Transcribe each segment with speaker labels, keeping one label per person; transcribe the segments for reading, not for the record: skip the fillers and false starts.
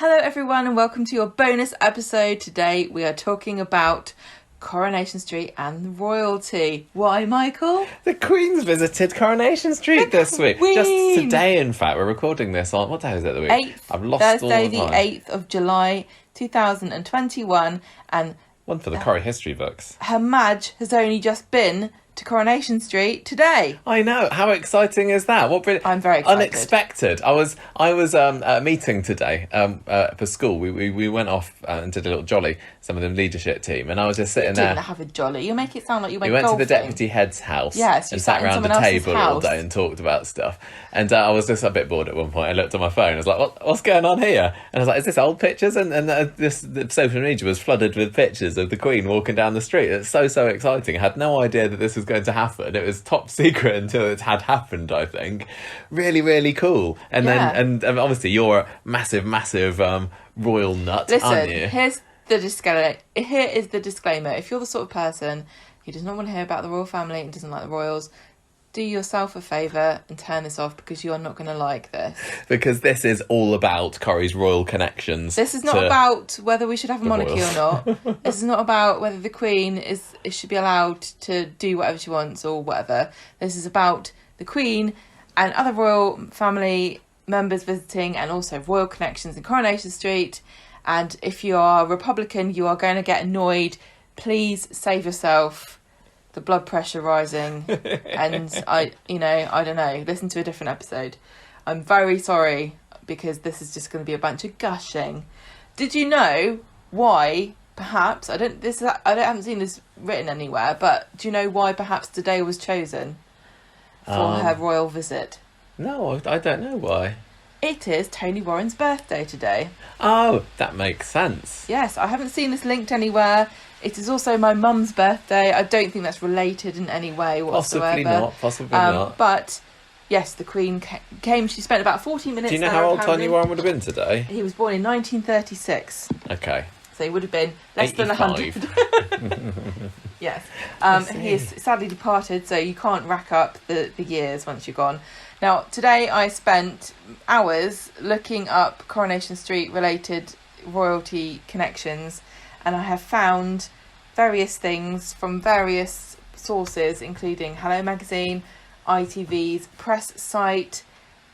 Speaker 1: Hello everyone and welcome to your bonus episode. Today we are talking about Coronation Street and royalty. Why, Michael?
Speaker 2: The Queen's visited Coronation Street this week.
Speaker 1: Queen!
Speaker 2: Just today, in fact. We're recording this on... What day is it the week?
Speaker 1: 8th,
Speaker 2: I've lost
Speaker 1: Thursday
Speaker 2: all the time.
Speaker 1: the 8th of July 2021, and
Speaker 2: One for the Corrie history books.
Speaker 1: Her Madge has only just been to Coronation Street today.
Speaker 2: I know. How exciting is that?
Speaker 1: I'm very excited.
Speaker 2: Unexpected. I was at a meeting today for school. We went off and did a little jolly, some of the leadership team, and I was just sitting there.
Speaker 1: Didn't have a jolly. You make it sound like you went
Speaker 2: We went
Speaker 1: golfing.
Speaker 2: to the deputy head's house.
Speaker 1: Yes,
Speaker 2: and sat around the table all day and talked about stuff. And I was just a bit bored at one point. I looked at my phone. I was like, "What's going on here?" And I was like, "Is this old pictures?" And the social media was flooded with pictures of the Queen walking down the street. It's so exciting. I had no idea that this was going to happen. It was top secret until it had happened. I think really cool. And then obviously you're a massive royal nut. Aren't you?
Speaker 1: Here's the disclaimer. Here is the disclaimer. If you're the sort of person who does not want to hear about the royal family and doesn't like the royals, do yourself a favour and turn this off, because you are not going to like this.
Speaker 2: Because this is all about Corrie's royal connections.
Speaker 1: This is not about whether we should have a monarchy or not. This is not about whether the Queen should be allowed to do whatever she wants or whatever. This is about the Queen and other royal family members visiting, and also royal connections in Coronation Street. And if you are Republican, you are going to get annoyed. Please save yourself. The blood pressure rising, and I don't know, listen to a different episode. I'm very sorry, because this is just going to be a bunch of gushing. Did you know why perhaps, I haven't seen this written anywhere, but do you know why perhaps today was chosen for her royal visit?
Speaker 2: No, I don't know why.
Speaker 1: It is Tony Warren's birthday today.
Speaker 2: Oh, that makes sense.
Speaker 1: Yes, I haven't seen this linked anywhere. It is also my mum's birthday. I don't think that's related in any way whatsoever.
Speaker 2: Possibly not.
Speaker 1: But yes, the Queen came. She spent about 40 minutes.
Speaker 2: Do you know
Speaker 1: there,
Speaker 2: how old
Speaker 1: apparently.
Speaker 2: Tony Warren would have been today?
Speaker 1: He was born in 1936.
Speaker 2: Okay.
Speaker 1: So he would have been less
Speaker 2: 85.
Speaker 1: than 100. Yes. He is sadly departed, so you can't rack up the years once you're gone. Now, today I spent hours looking up Coronation Street related royalty connections, and I have found various things from various sources, including Hello Magazine, ITV's press site,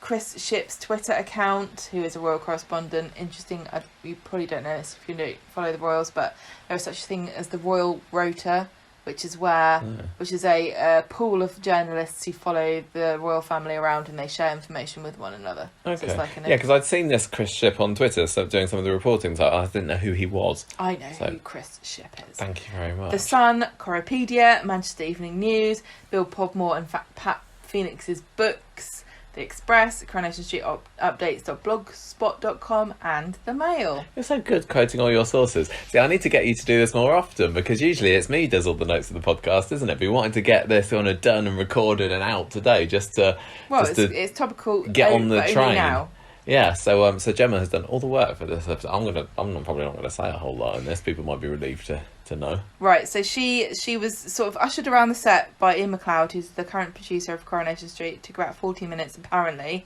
Speaker 1: Chris Ship's Twitter account, who is a royal correspondent. Interesting, you probably don't know this if you don't follow the royals, but there is such a thing as the Royal Rota, which is a pool of journalists who follow the royal family around, and they share information with one another.
Speaker 2: Okay.
Speaker 1: So it's like
Speaker 2: because I'd seen this Chris Ship on Twitter, so doing some of the reporting, so I didn't know who he was.
Speaker 1: I know who Chris Ship is.
Speaker 2: Thank you very much.
Speaker 1: The Sun, Corriepedia, Manchester Evening News, Bill Podmore and Pat Phoenix's books, The Express, Coronation Street updates.blogspot.com, and The Mail.
Speaker 2: You're so good quoting all your sources. See, I need to get you to do this more often, because usually it's me who does all the notes of the podcast, isn't it? But we wanted to get this done and recorded and out today,
Speaker 1: it's topical.
Speaker 2: Get on the train
Speaker 1: now.
Speaker 2: Yeah, so Gemma has done all the work for this episode. I'm probably not gonna say a whole lot on this. People might be relieved to know.
Speaker 1: Right, so she was sort of ushered around the set by Ian McLeod, who's the current producer of Coronation Street. It took about 14 minutes apparently,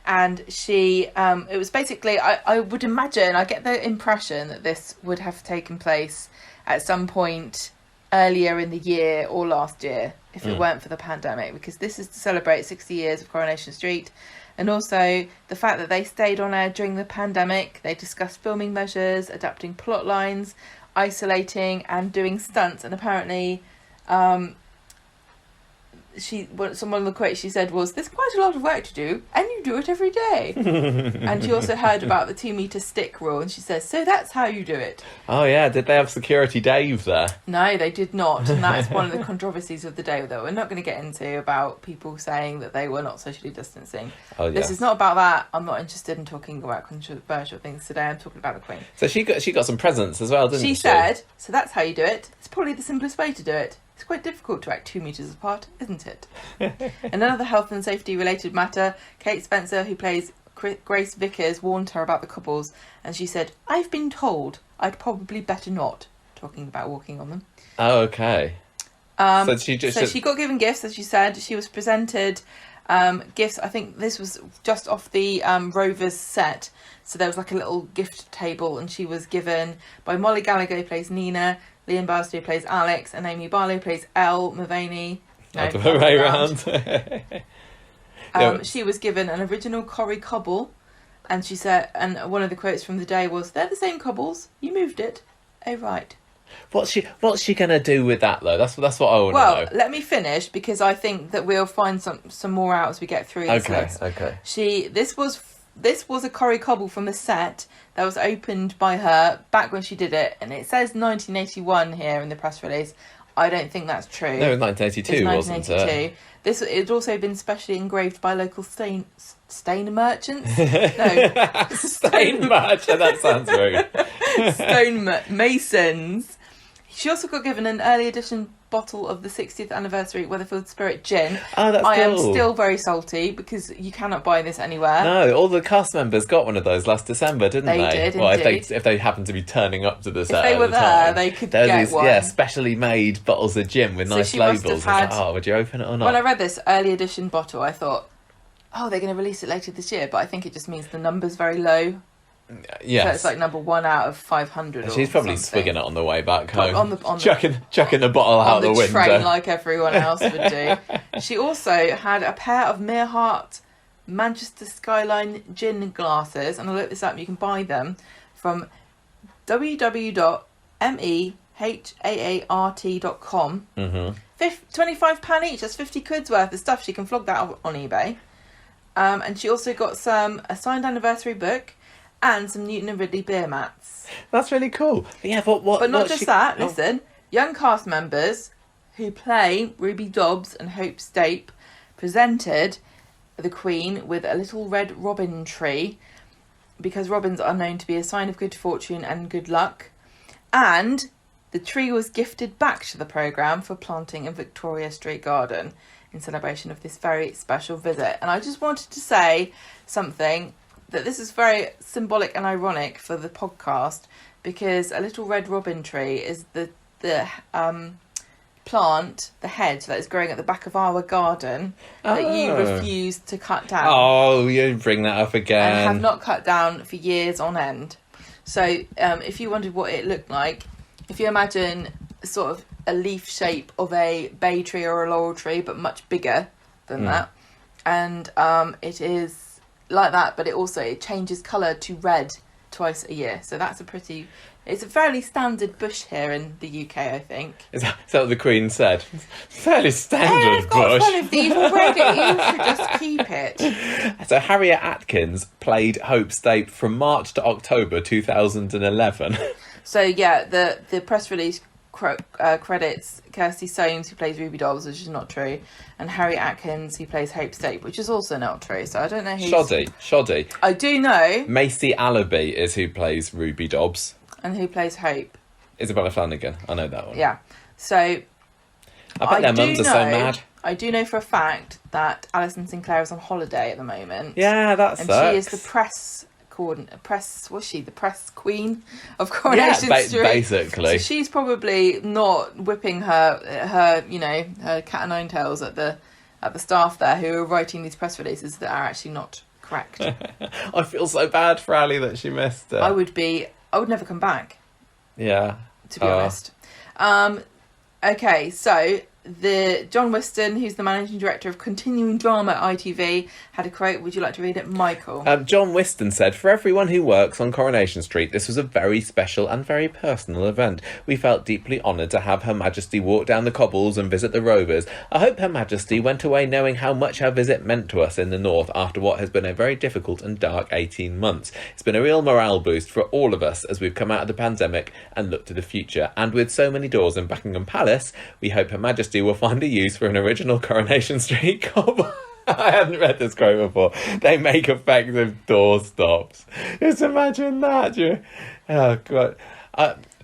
Speaker 1: and she it was basically, I would imagine, I get the impression that this would have taken place at some point earlier in the year or last year if it weren't for the pandemic, because this is to celebrate 60 years of Coronation Street. And also the fact that they stayed on air during the pandemic. They discussed filming measures, adapting plot lines, isolating and doing stunts. And apparently some of the quotes she said was, "There's quite a lot of work to do, and you do it every day." And she also heard about the 2-metre stick rule, and she says, "So that's how you do it."
Speaker 2: Oh yeah, did they have security Dave there?
Speaker 1: No, they did not, and that's one of the controversies of the day that we're not going to get into, about people saying that they were not socially distancing.
Speaker 2: Oh, yeah.
Speaker 1: This is not about that. I'm not interested in talking about controversial things today. I'm talking about the Queen.
Speaker 2: So she got some presents as well, didn't she?
Speaker 1: She said, "So that's how you do it. It's probably the simplest way to do it. It's quite difficult to act 2 metres apart, isn't it?" Another health and safety related matter, Kate Spencer, who plays Grace Vickers, warned her about the cobbles, and she said, "I've been told I'd probably better not," talking about walking on them.
Speaker 2: Oh, okay.
Speaker 1: So she got given gifts, as she said. She was presented Gifts. I think this was just off the Rovers set. So there was like a little gift table, and she was given by Molly Gallagher, who plays Nina, Liam Barstow, who plays Alex, and Amy Barlow, who plays Elle Mulvaney.
Speaker 2: No, the way round.
Speaker 1: She was given an original Corrie cobble, and she said, and one of the quotes from the day was, "They're the same cobbles. You moved it. Oh right."
Speaker 2: What's she gonna do with that though? That's what I want to know.
Speaker 1: Well, let me finish, because I think that we'll find some more out as we get through this list.
Speaker 2: Okay.
Speaker 1: This was a Corrie cobble from a set that was opened by her back when she did it, and it says 1981 here in the press release. I don't think that's true.
Speaker 2: No, it was 1982, wasn't it?
Speaker 1: It had also been specially engraved by local stain merchants. No,
Speaker 2: stain merchant. That sounds rude.
Speaker 1: Stone masons. She also got given an early edition bottle of the 60th anniversary Weatherfield Spirit gin.
Speaker 2: Oh, that's cool.
Speaker 1: I am still very salty because you cannot buy this anywhere.
Speaker 2: No, all the cast members got one of those last December, didn't they?
Speaker 1: They did,
Speaker 2: well,
Speaker 1: indeed.
Speaker 2: if they happened to be turning up to the set,
Speaker 1: if they were
Speaker 2: at the
Speaker 1: there,
Speaker 2: time,
Speaker 1: they could get
Speaker 2: these,
Speaker 1: one.
Speaker 2: Yeah, specially made bottles of gin with nice labels. Would you open it or not?
Speaker 1: When I read this early edition bottle, I thought, oh, they're going to release it later this year, but I think it just means the number's very low.
Speaker 2: Yes.
Speaker 1: So it's like number 1 out of 500.
Speaker 2: She's probably
Speaker 1: something.
Speaker 2: swigging it on the way back home.
Speaker 1: Chucking
Speaker 2: the bottle out the window.
Speaker 1: Train like everyone else would do. She also had a pair of Merehart Manchester Skyline gin glasses, and I looked this up. You can buy them from www.mehaart.com.
Speaker 2: Mm-hmm.
Speaker 1: £25 each. That's 50 quid's worth of stuff. She can flog that on eBay. And she also got a signed anniversary book and some Newton and Ridley beer mats.
Speaker 2: That's really cool. Yeah, but
Speaker 1: not just that. Listen, young cast members who play Ruby Dobbs and Hope Stape presented the Queen with a little red robin tree, because robins are known to be a sign of good fortune and good luck. And the tree was gifted back to the programme for planting in Victoria Street Garden in celebration of this very special visit. And I just wanted to say something, that this is very symbolic and ironic for the podcast, because a little red robin tree is the plant, the hedge that is growing at the back of our garden that you refused to cut down.
Speaker 2: Oh, you bring that up again.
Speaker 1: And have not cut down for years on end. So if you wondered what it looked like, if you imagine sort of a leaf shape of a bay tree or a laurel tree, but much bigger than that, and it is like that, but it changes colour to red twice a year. So that's it's a fairly standard bush here in the UK, I think.
Speaker 2: Is that what the Queen said? Fairly standard bush.
Speaker 1: I've got one of these already. You should just keep it.
Speaker 2: So Harriet Atkins played Hope Stape from March to October 2011.
Speaker 1: So yeah, the press release credits Kirsty Soames, who plays Ruby Dobbs, which is not true, and Harriet Atkins, who plays Hope Stape, which is also not true. So I don't know who's...
Speaker 2: Shoddy.
Speaker 1: I do know.
Speaker 2: Macy Allaby is who plays Ruby Dobbs.
Speaker 1: And who plays Hope?
Speaker 2: Isabella Flanagan. I know that one.
Speaker 1: Yeah. So
Speaker 2: I bet their mums are so mad.
Speaker 1: I do know for a fact that Alison Sinclair is on holiday at the moment.
Speaker 2: Yeah, that sucks.
Speaker 1: And she is the press queen of Coronation Street.
Speaker 2: Basically.
Speaker 1: So she's probably not whipping her cat o' nine tails at the staff there who are writing these press releases that are actually not correct.
Speaker 2: I feel so bad for Ali that she missed it.
Speaker 1: I would never come back.
Speaker 2: Yeah.
Speaker 1: To be honest. Okay, so John Whiston, who's the managing director of continuing drama at ITV, had a quote. Would you like to read it, Michael?
Speaker 2: John Whiston said, "For everyone who works on Coronation Street, this was a very special and very personal event. We felt deeply honoured to have Her Majesty walk down the cobbles and visit the Rovers. I hope Her Majesty went away knowing how much her visit meant to us in the North after what has been a very difficult and dark 18 months. It's been a real morale boost for all of us as we've come out of the pandemic and look to the future. And with so many doors in Buckingham Palace, we hope Her Majesty will find a use for an original Coronation Street cobble." I hadn't read this quote before. They make effective door stops. Just imagine that. Oh, God.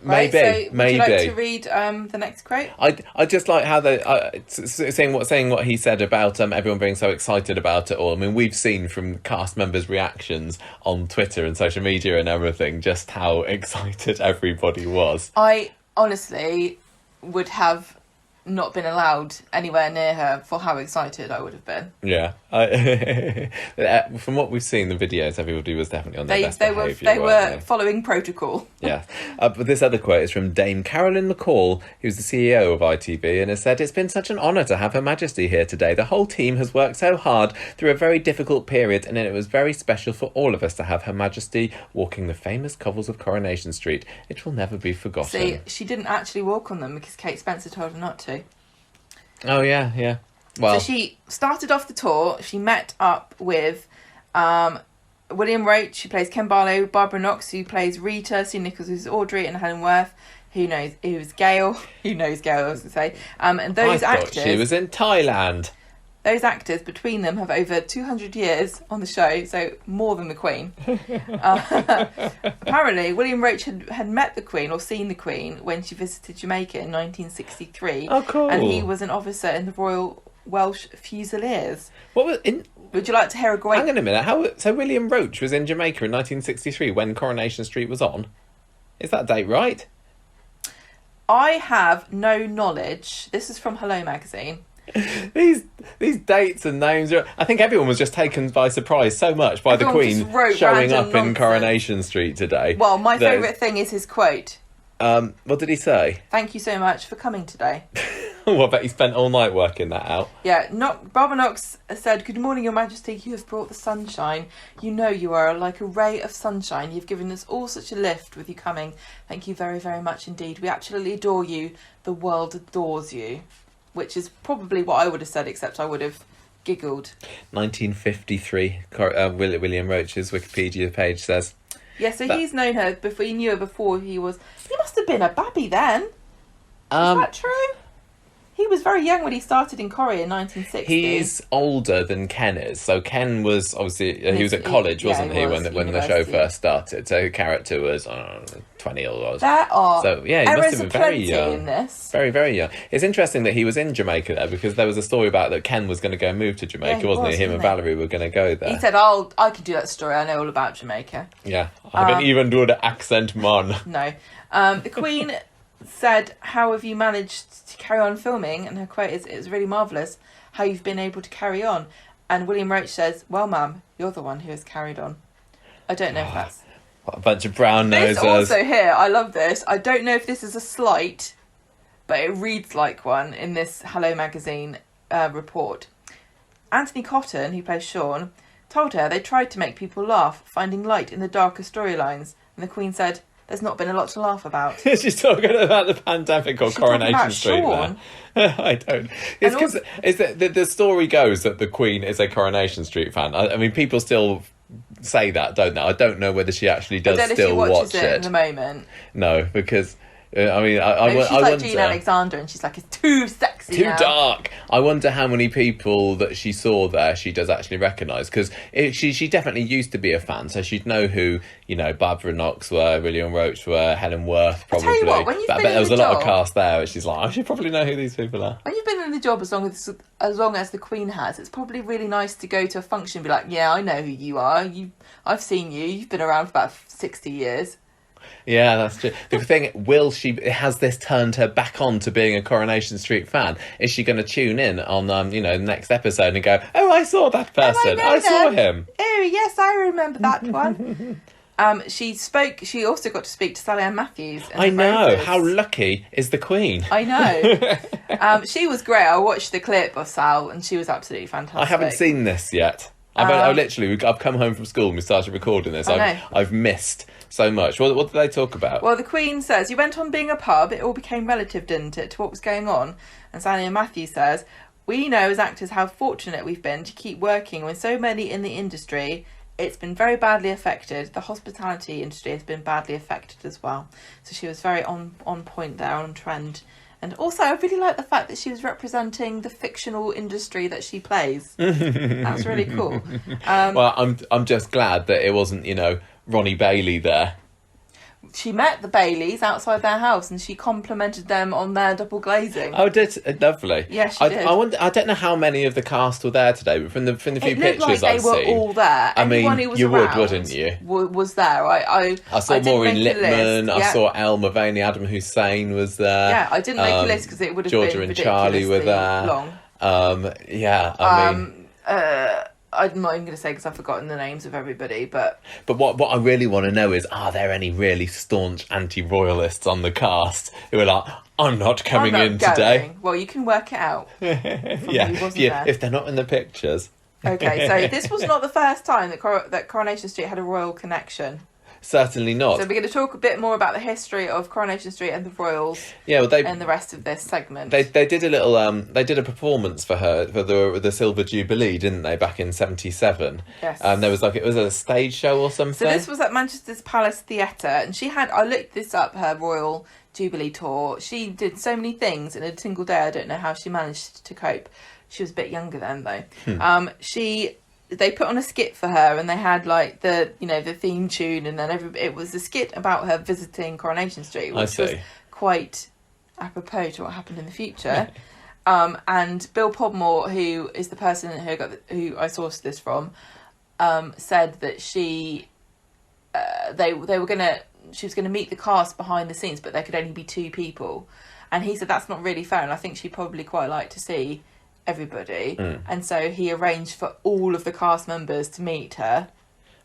Speaker 2: Maybe.
Speaker 1: Would you like to read the next quote?
Speaker 2: I just like how saying what he said about everyone being so excited about it all. I mean, we've seen from cast members' reactions on Twitter and social media and everything just how excited everybody was.
Speaker 1: I honestly would have not been allowed anywhere near her for how excited I would have been.
Speaker 2: Yeah. From what we've seen, the videos, everybody was definitely on their best behaviour.
Speaker 1: They were following protocol.
Speaker 2: Yeah. But this other quote is from Dame Carolyn McCall, who's the CEO of ITV, and has said, "It's been such an honour to have Her Majesty here today. The whole team has worked so hard through a very difficult period, and it was very special for all of us to have Her Majesty walking the famous cobbles of Coronation Street. It will never be forgotten."
Speaker 1: See, she didn't actually walk on them because Kate Spencer told her not to.
Speaker 2: Oh, yeah, yeah. Well,
Speaker 1: so she started off the tour. She met up with William Roach, who plays Ken Barlow, Barbara Knox, who plays Rita, Sue Nichols, who's Audrey, and Helen Worth, who's Gail. Who knows Gail, I was going to say. And those actors...
Speaker 2: she was in Thailand.
Speaker 1: Those actors, between them, have over 200 years on the show, so more than the Queen. Apparently, William Roach had met the Queen, or seen the Queen, when she visited Jamaica in 1963.
Speaker 2: Oh, cool.
Speaker 1: And he was an officer in the Royal Welsh Fusiliers.
Speaker 2: What was in...
Speaker 1: Would you like to hear a great...
Speaker 2: Hang on a minute. So William Roach was in Jamaica in 1963 when Coronation Street was on? Is that date right?
Speaker 1: I have no knowledge. This is from Hello Magazine.
Speaker 2: These dates and names are... I think everyone was just taken by surprise so much by the Queen showing up in Coronation Street today.
Speaker 1: Well, my favourite thing is his quote.
Speaker 2: What did he say?
Speaker 1: "Thank you so much for coming today."
Speaker 2: Well, I bet he spent all night working that out.
Speaker 1: Yeah, Barbara Knox said, "Good morning, Your Majesty. You have brought the sunshine. You know you are like a ray of sunshine. You've given us all such a lift with you coming. Thank you very, very much indeed. We absolutely adore you. The world adores you." Which is probably what I would have said, except I would have giggled.
Speaker 2: 1953, William Roach's Wikipedia page says.
Speaker 1: Yeah, so he's known her before. He knew her before he must have been a babby then. Is that true? He was very young when he started in Corrie in 1960.
Speaker 2: He's older than Ken is. So Ken was obviously he was at college, wasn't he, when the show first started? So the character was 20 or was.
Speaker 1: There are
Speaker 2: so yeah, he must have been very young.
Speaker 1: In this.
Speaker 2: Very, very young. It's interesting that he was in Jamaica there because there was a story about that Ken was going to go move to Jamaica, wasn't he? Him and Valerie were going to go there.
Speaker 1: He said, I can do that story. I know all about Jamaica.
Speaker 2: Yeah, I can even do the accent, man.
Speaker 1: No, the Queen said, "How have you managed to carry on filming?" And her quote is, "It was really marvellous how you've been able to carry on." And William Roach says, "Well, ma'am, you're the one who has carried on." I don't know if that's...
Speaker 2: What a bunch of brown nosers.
Speaker 1: This also here, I love this. I don't know if this is a slight, but it reads like one in this Hello Magazine report. Anthony Cotton, who plays Sean, told her they tried to make people laugh, finding light in the darker storylines. And the Queen said, "There's not been a lot to laugh about."
Speaker 2: She's talking about the pandemic or Coronation Street there. I don't. It's because the story goes that the Queen is a Coronation Street fan. I mean, people still say that, don't they? I don't know whether she actually does still watch it
Speaker 1: at the moment.
Speaker 2: No, because I mean,
Speaker 1: she's like Jean Alexander, and she's like, "It's too sexy,
Speaker 2: too dark." I wonder how many people that she saw there she does actually recognise, because she definitely used to be a fan, so she'd know who Barbara Knox were, William Roach were, Helen Worth probably.
Speaker 1: I'll tell you what, when you've
Speaker 2: but I
Speaker 1: been
Speaker 2: bet there was a lot
Speaker 1: job,
Speaker 2: of cast there, and she's like, I should probably know who these people are.
Speaker 1: When you've been in the job as long as the Queen has, it's probably really nice to go to a function and be like, "Yeah, I know who you are. I've seen you. You've been around for about 60 years."
Speaker 2: Yeah, that's true. The thing, has this turned her back on to being a Coronation Street fan? Is she going to tune in on, the next episode and go, "Oh, I saw that person. I saw him.
Speaker 1: Oh, yes, I remember that one." She also got to speak to Sally Ann Matthews.
Speaker 2: I know. How lucky is the Queen?
Speaker 1: I know. She was great. I watched the clip of Sal and she was absolutely fantastic.
Speaker 2: I haven't seen this yet. I've come home from school and we started recording this. I've missed so much. What did they talk about?
Speaker 1: Well, the Queen says, "You went on being a pub. It all became relative, didn't it, to what was going on?" And Sally Ann Matthews says, "We know as actors how fortunate we've been to keep working when so many in the industry, it's been very badly affected. The hospitality industry has been badly affected as well." So she was very on point there, on trend. And also, I really like the fact that she was representing the fictional industry that she plays. That's really cool.
Speaker 2: Well, I'm just glad that it wasn't, Ronnie Bailey there.
Speaker 1: she met the Baileys outside their house and she complimented them on their double glazing.
Speaker 2: Oh, lovely.
Speaker 1: Yes, she did.
Speaker 2: I don't know how many of the cast were there today, but from the few pictures
Speaker 1: I've seen, they were all there. Anyone who was
Speaker 2: you
Speaker 1: around
Speaker 2: wouldn't you?
Speaker 1: Was there. I
Speaker 2: saw Maureen Lipman. I saw Elle Mulvaney, Adam Hussein was there.
Speaker 1: Yeah, I didn't make a list because it would have
Speaker 2: Georgia
Speaker 1: been
Speaker 2: and Charlie were there.
Speaker 1: Long. I'm not even going to say because I've forgotten the names of everybody, but
Speaker 2: what I really want to know is, are there any really staunch anti-royalists on the cast who are like, I'm not coming in today?
Speaker 1: Well, you can work it out.
Speaker 2: If they're not in the pictures.
Speaker 1: Okay, so this was not the first time that Coronation Street had a royal connection.
Speaker 2: Certainly not.
Speaker 1: So we're going to talk a bit more about the history of Coronation Street and the royals. And the rest of this segment.
Speaker 2: They did a little they did a performance for her for the Silver Jubilee, didn't they, back in '77?
Speaker 1: Yes.
Speaker 2: And there was it was a stage show or something.
Speaker 1: So this was at Manchester's Palace Theatre, and I looked this up, her Royal Jubilee tour. She did so many things in a single day. I don't know how she managed to cope. She was a bit younger then though. They put on a skit for her, and they had like the theme tune, and then it was a skit about her visiting Coronation Street, which was quite apropos to what happened in the future. And Bill Podmore, who is the person who I sourced this from, said that she was gonna meet the cast behind the scenes, but there could only be 2 people, and he said that's not really fair, and I think she'd probably quite like to see everybody, and so he arranged for all of the cast members to meet her.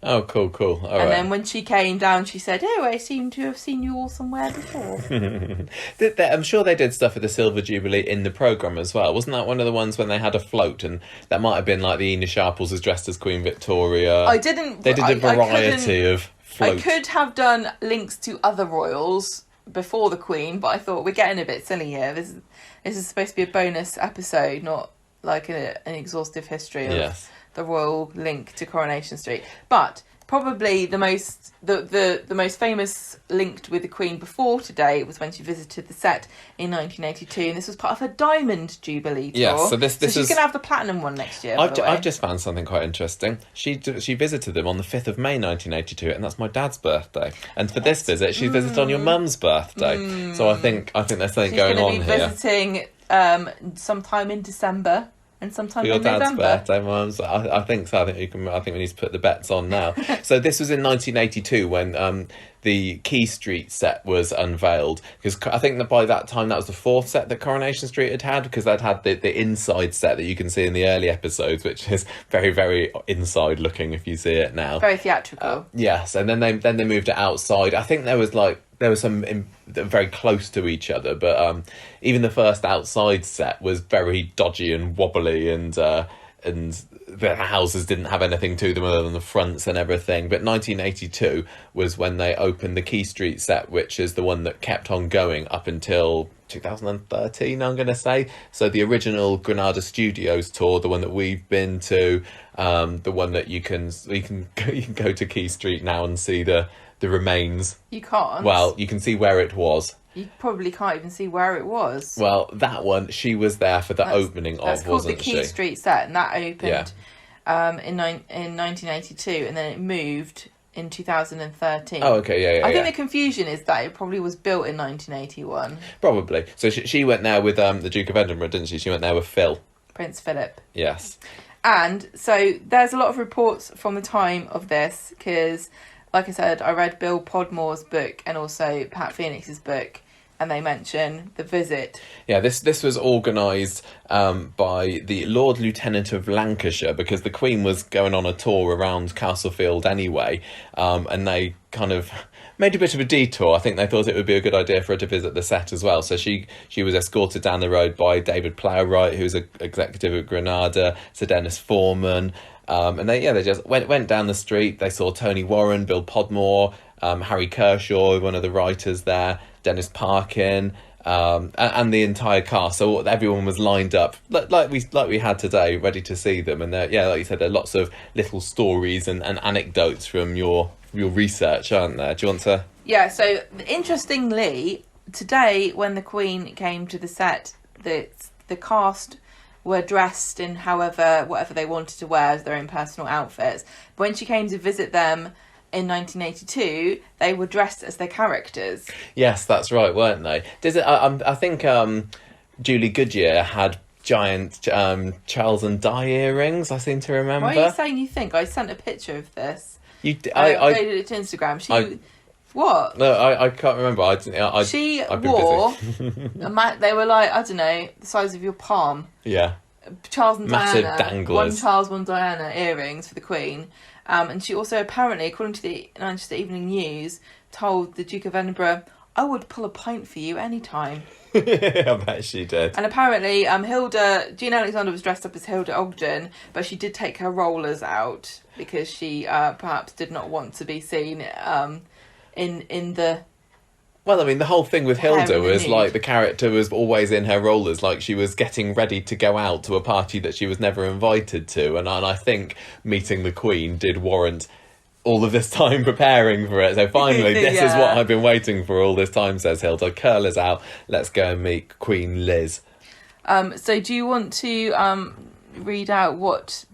Speaker 2: Oh, cool.
Speaker 1: Then when she came down, she said, "Oh, I seem to have seen you all somewhere before."
Speaker 2: I'm sure they did stuff at the Silver Jubilee in the programme as well. Wasn't that one of the ones when they had a float, and that might have been like the Ina Sharples was dressed as Queen Victoria?
Speaker 1: I didn't.
Speaker 2: They did a variety of floats.
Speaker 1: I could have done links to other royals before the Queen, but I thought we're getting a bit silly here. This is supposed to be a bonus episode, not like an exhaustive history of the royal link to Coronation Street. But probably the most famous linked with the Queen before today was when she visited the set in 1982, and this was part of her Diamond Jubilee tour.
Speaker 2: Yeah, so this
Speaker 1: she's going to have the platinum one next year.
Speaker 2: I've just found something quite interesting. She visited them on the 5th of May 1982, and that's my dad's birthday. And for this visit, she visited on your mum's birthday. So I think there's something going on here.
Speaker 1: She's going to be visiting sometime in December. And sometime in November.
Speaker 2: Your dad's birthday, Mum's. I think so. I think we need to put the bets on now. So this was in 1982 when the Key Street set was unveiled, because I think that by that time that was the 4th set that Coronation Street had, because they'd had the inside set that you can see in the early episodes, which is very, very inside looking if you see it now.
Speaker 1: Very theatrical.
Speaker 2: Yes, and then they moved it outside. I think there was some very close to each other, but even the first outside set was very dodgy and wobbly, and the houses didn't have anything to them other than the fronts and everything. But 1982 was when they opened the Key Street set, which is the one that kept on going up until 2013, I'm going to say. So the original Granada Studios tour, the one that we've been to, the one that you can go to Key Street now and see the remains.
Speaker 1: You can't.
Speaker 2: Well, you can see where it was.
Speaker 1: You probably can't even see where it was.
Speaker 2: Well, that one, she was there for the opening of, wasn't she? That's called the
Speaker 1: Key Street set, and that opened in 1982, and then it moved in 2013.
Speaker 2: Oh, okay, yeah.
Speaker 1: I think the confusion is that it probably was built in 1981.
Speaker 2: Probably. So she went there with the Duke of Edinburgh, didn't she? She went there with Phil.
Speaker 1: Prince Philip.
Speaker 2: Yes.
Speaker 1: And so there's a lot of reports from the time of this, because, like I said, I read Bill Podmore's book and also Pat Phoenix's book, and they mention the visit. Yeah,
Speaker 2: this was organised by the Lord Lieutenant of Lancashire, because the Queen was going on a tour around Castlefield anyway, and they kind of made a bit of a detour. I think they thought it would be a good idea for her to visit the set as well. So she was escorted down the road by David Plowright, who's an executive at Granada, Sir Dennis Foreman, and they just went down the street. They saw Tony Warren, Bill Podmore, Harry Kershaw, one of the writers there, Dennis Parkin, and the entire cast. So everyone was lined up like we had today, ready to see them. And like you said, there are lots of little stories and anecdotes from your research, aren't there? Do you want to?
Speaker 1: Yeah. So interestingly, today when the Queen came to the set, the cast were dressed in whatever they wanted to wear as their own personal outfits. But when she came to visit them in 1982, they were dressed as their characters.
Speaker 2: Yes, that's right, weren't they? I think Julie Goodyear had giant Charles and Di earrings, I seem to remember.
Speaker 1: Why are you saying you think? I sent a picture of this.
Speaker 2: I
Speaker 1: uploaded it to Instagram. What?
Speaker 2: No, I can't remember.
Speaker 1: She wore, they were like, I don't know, the size of your palm.
Speaker 2: Yeah.
Speaker 1: Charles and
Speaker 2: Massive
Speaker 1: Diana.
Speaker 2: danglers.
Speaker 1: One Charles, one Diana earrings for the Queen. And she also apparently, according to the Manchester Evening News, told the Duke of Edinburgh, I would pull a pint for you anytime.
Speaker 2: I bet she did.
Speaker 1: And apparently, Jean Alexander was dressed up as Hilda Ogden, but she did take her rollers out because she perhaps did not want to be seen in the...
Speaker 2: Well, I mean, the whole thing with Hilda was like the character was always in her rollers, like she was getting ready to go out to a party that she was never invited to. And I think meeting the Queen did warrant all of this time preparing for it. So finally, this is what I've been waiting for all this time, says Hilda. Curlers out. Let's go and meet Queen Liz.
Speaker 1: So do you want to read out what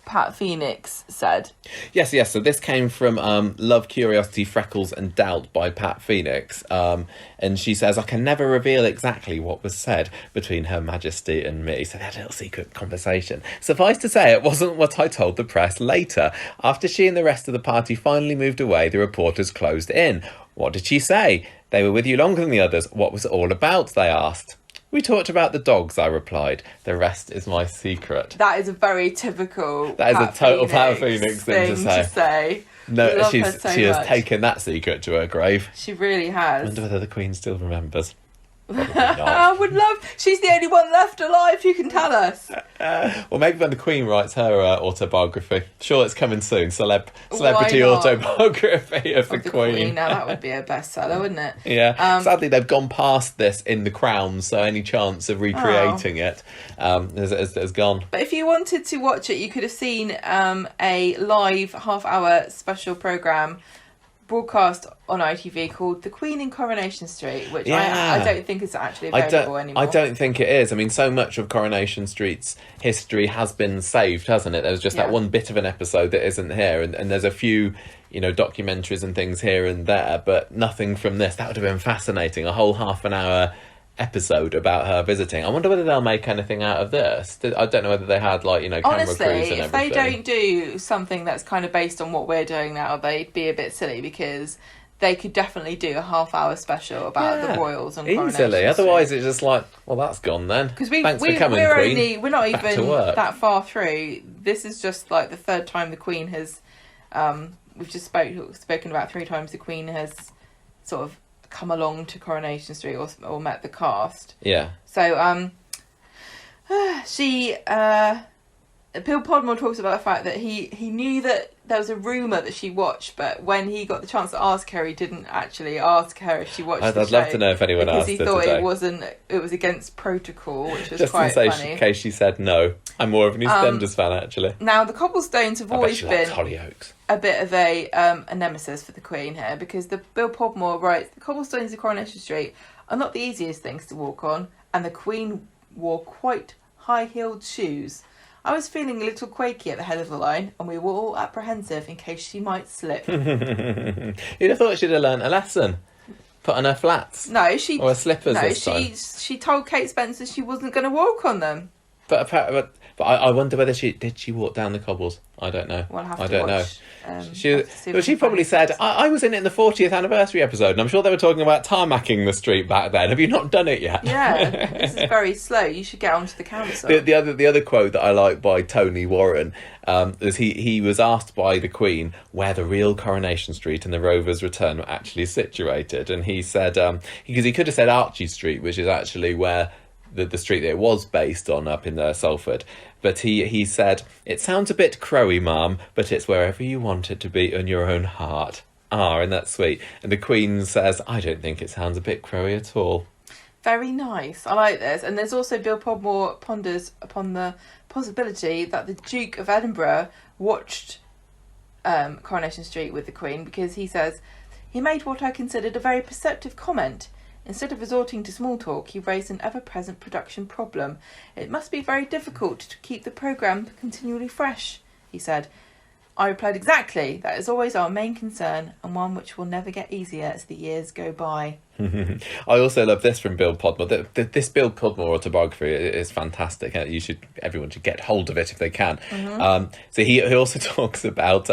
Speaker 1: Pat Phoenix said?
Speaker 2: Yes. So this came from Love, Curiosity, Freckles and Doubt by Pat Phoenix. And she says, I can never reveal exactly what was said between Her Majesty and me. So they had a little secret conversation. Suffice to say, it wasn't what I told the press later. After she and the rest of the party finally moved away, the reporters closed in. What did she say? They were with you longer than the others. What was it all about? They asked. We talked about the dogs, I replied. The rest is my secret.
Speaker 1: That is a very typical
Speaker 2: That is a total Pat Phoenix thing to say. No, she has taken that secret to her grave.
Speaker 1: She really has.
Speaker 2: I wonder whether the Queen still remembers.
Speaker 1: I would love... She's the only one left alive who can tell us.
Speaker 2: Well, maybe when the Queen writes her autobiography. Sure, it's coming soon. Celebrity autobiography of the Queen.
Speaker 1: Now, that would be a bestseller, wouldn't it?
Speaker 2: Yeah. Sadly, they've gone past this in The Crown, so any chance of recreating it has gone.
Speaker 1: But if you wanted to watch it, you could have seen a live half-hour special programme broadcast on ITV called The Queen in Coronation Street, which I don't think is actually available anymore.
Speaker 2: I don't think it is. I mean, so much of Coronation Street's history has been saved, hasn't it? There's just that one bit of an episode that isn't here, and there's a few, documentaries and things here and there, but nothing from this. That would have been fascinating. A whole half an hour episode about her visiting. I wonder whether they'll make anything out of this. I don't know whether they had camera crews and
Speaker 1: honestly,
Speaker 2: everything.
Speaker 1: if they don't do something that's kind of based on what we're doing now, they'd be a bit silly, because they could definitely do a half-hour special about the royals on Coronation
Speaker 2: easily. Otherwise, it's just like, well, that's gone then.
Speaker 1: Because
Speaker 2: Thanks for coming, Queen.
Speaker 1: We're not even that far through. This is just like the third time the Queen has. We've just spoken about 3 times the Queen has sort of come along to Coronation Street or met the cast.
Speaker 2: Yeah.
Speaker 1: So she Bill Podmore talks about the fact that he knew that there was a rumour that she watched, but when he got the chance to ask her, he didn't actually ask her if she watched the show.
Speaker 2: I'd love to know if anyone asked her today.
Speaker 1: Because he thought it was against protocol, which was
Speaker 2: just
Speaker 1: quite funny.
Speaker 2: Just in case she said no. I'm more of an EastEnders fan, actually.
Speaker 1: Now, the Cobblestones have always been
Speaker 2: Hollyoaks.
Speaker 1: A bit of a nemesis for the Queen here, because Bill Podmore writes, the Cobblestones of Coronation Street are not the easiest things to walk on, and the Queen wore quite high-heeled shoes. I was feeling a little quaky at the head of the line, and we were all apprehensive in case she might slip.
Speaker 2: You'd have thought she'd have learnt a lesson. Put on her flats. Or her slippers this time.
Speaker 1: She told Kate Spencer she wasn't going to walk on them.
Speaker 2: But I wonder whether she walk down the cobbles. I don't know.
Speaker 1: We'll have to
Speaker 2: I don't
Speaker 1: watch,
Speaker 2: know. She probably said, I was in it in the 40th anniversary episode, and I'm sure they were talking about tarmacking the street back then. Have you not done it yet?
Speaker 1: Yeah, this is very slow. You should get onto the council.
Speaker 2: The other quote that I like by Tony Warren is he was asked by the Queen where the real Coronation Street and the Rovers' Return were actually situated, and he said because he could have said Archie Street, which is actually where the street that it was based on up in Salford. But he said, it sounds a bit crowy, ma'am, but it's wherever you want it to be in your own heart. And that's sweet. And the Queen says, I don't think it sounds a bit crowy at all.
Speaker 1: Very nice. I like this. And there's also Bill Podmore ponders upon the possibility that the Duke of Edinburgh watched Coronation Street with the Queen, because he says, he made what I considered a very perceptive comment. Instead of resorting to small talk, he raised an ever-present production problem. It must be very difficult to keep the programme continually fresh, he said. I replied, exactly. That is always our main concern, and one which will never get easier as the years go by.
Speaker 2: I also love this from Bill Podmore. This Bill Podmore autobiography is fantastic. Everyone should get hold of it if they can. So he also talks about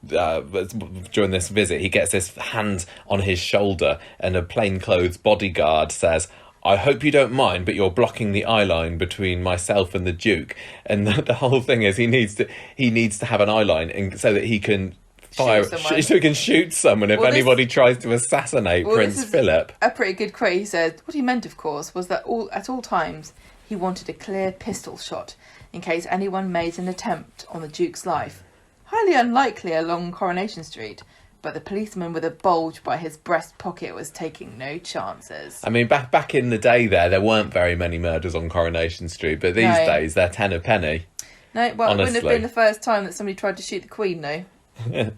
Speaker 2: during this visit, he gets his hand on his shoulder, and a plainclothes bodyguard says, "I hope you don't mind, but you're blocking the eye line between myself and the Duke." And the whole thing is he needs to have an eye line, and so that he can fire, so he can shoot someone if anybody tries to assassinate Prince Philip.
Speaker 1: A pretty good quote. He said, what he meant, of course, was that at all times he wanted a clear pistol shot in case anyone made an attempt on the Duke's life. Highly unlikely along Coronation Street, but the policeman with a bulge by his breast pocket was taking no chances.
Speaker 2: I mean, back in the day there weren't very many murders on Coronation Street, but these days they're 10 a penny.
Speaker 1: No, well, honestly. It wouldn't have been the first time that somebody tried to shoot the Queen, though.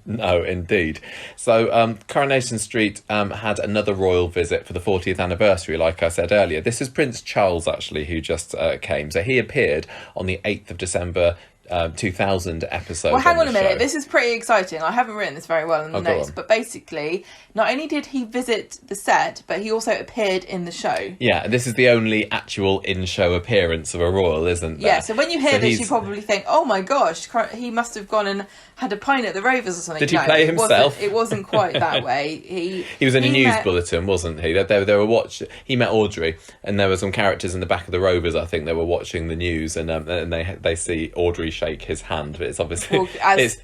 Speaker 2: No, indeed. So Coronation Street had another royal visit for the 40th anniversary, like I said earlier. This is Prince Charles, actually, who just came. So he appeared on the 8th of December 2000 episode.
Speaker 1: Well, hang on a minute. This is pretty exciting. I haven't written this very well in the notes, but basically, not only did he visit the set, but he also appeared in the show.
Speaker 2: Yeah, this is the only actual in-show appearance of a royal, isn't there?
Speaker 1: Yeah, so when you hear this, you probably think, oh my gosh, he must have gone and had a pint at the Rovers or something.
Speaker 2: Did he play himself?
Speaker 1: It wasn't quite that way. He
Speaker 2: was in a news bulletin, wasn't he? They were he met Audrey, and there were some characters in the back of the Rovers, I think, they were watching the news, and they see Audrey shake his hand, but it's obviously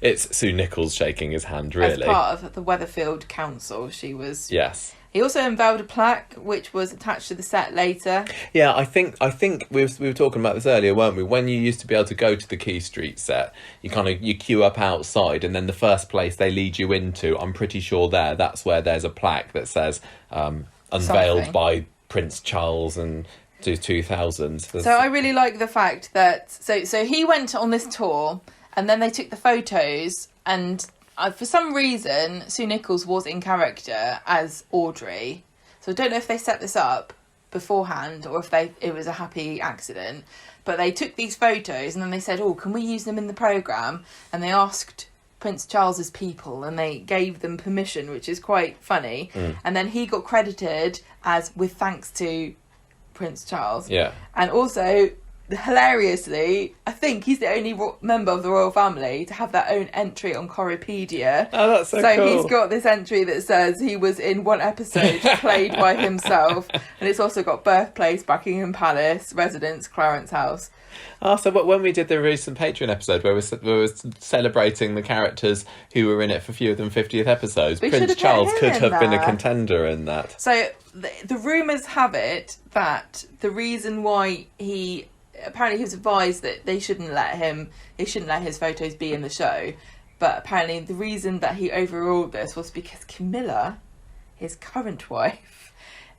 Speaker 2: it's Sue Nichols shaking his hand, really.
Speaker 1: As part of the Weatherfield Council, she was.
Speaker 2: Yes.
Speaker 1: He also unveiled a plaque which was attached to the set later.
Speaker 2: Yeah, I think we were talking about this earlier, weren't we? When you used to be able to go to the Key Street set, you queue up outside, and then the first place they lead you into, I'm pretty sure that's where there's a plaque that says unveiled by Prince Charles and 2000.
Speaker 1: So I really like the fact that so he went on this tour, and then they took the photos, and for some reason Sue Nichols was in character as Audrey. So I don't know if they set this up beforehand or if it was a happy accident. But they took these photos and then they said, "Oh, can we use them in the programme?" And they asked Prince Charles's people, and they gave them permission, which is quite funny. And then he got credited as with thanks to Prince Charles.
Speaker 2: Yeah.
Speaker 1: And also, hilariously, I think he's the only member of the royal family to have their own entry on Corriepedia.
Speaker 2: Oh, that's so cool.
Speaker 1: He's got this entry that says he was in one episode played by himself, and it's also got birthplace, Buckingham Palace, residence, Clarence House.
Speaker 2: So when we did the recent Patreon episode where we were celebrating the characters who were in it for fewer than 50th episodes, Prince Charles could have been a contender in that.
Speaker 1: So the rumours have it that the reason why apparently he was advised that they shouldn't let his photos be in the show, but apparently the reason that he overruled this was because Camilla, his current wife,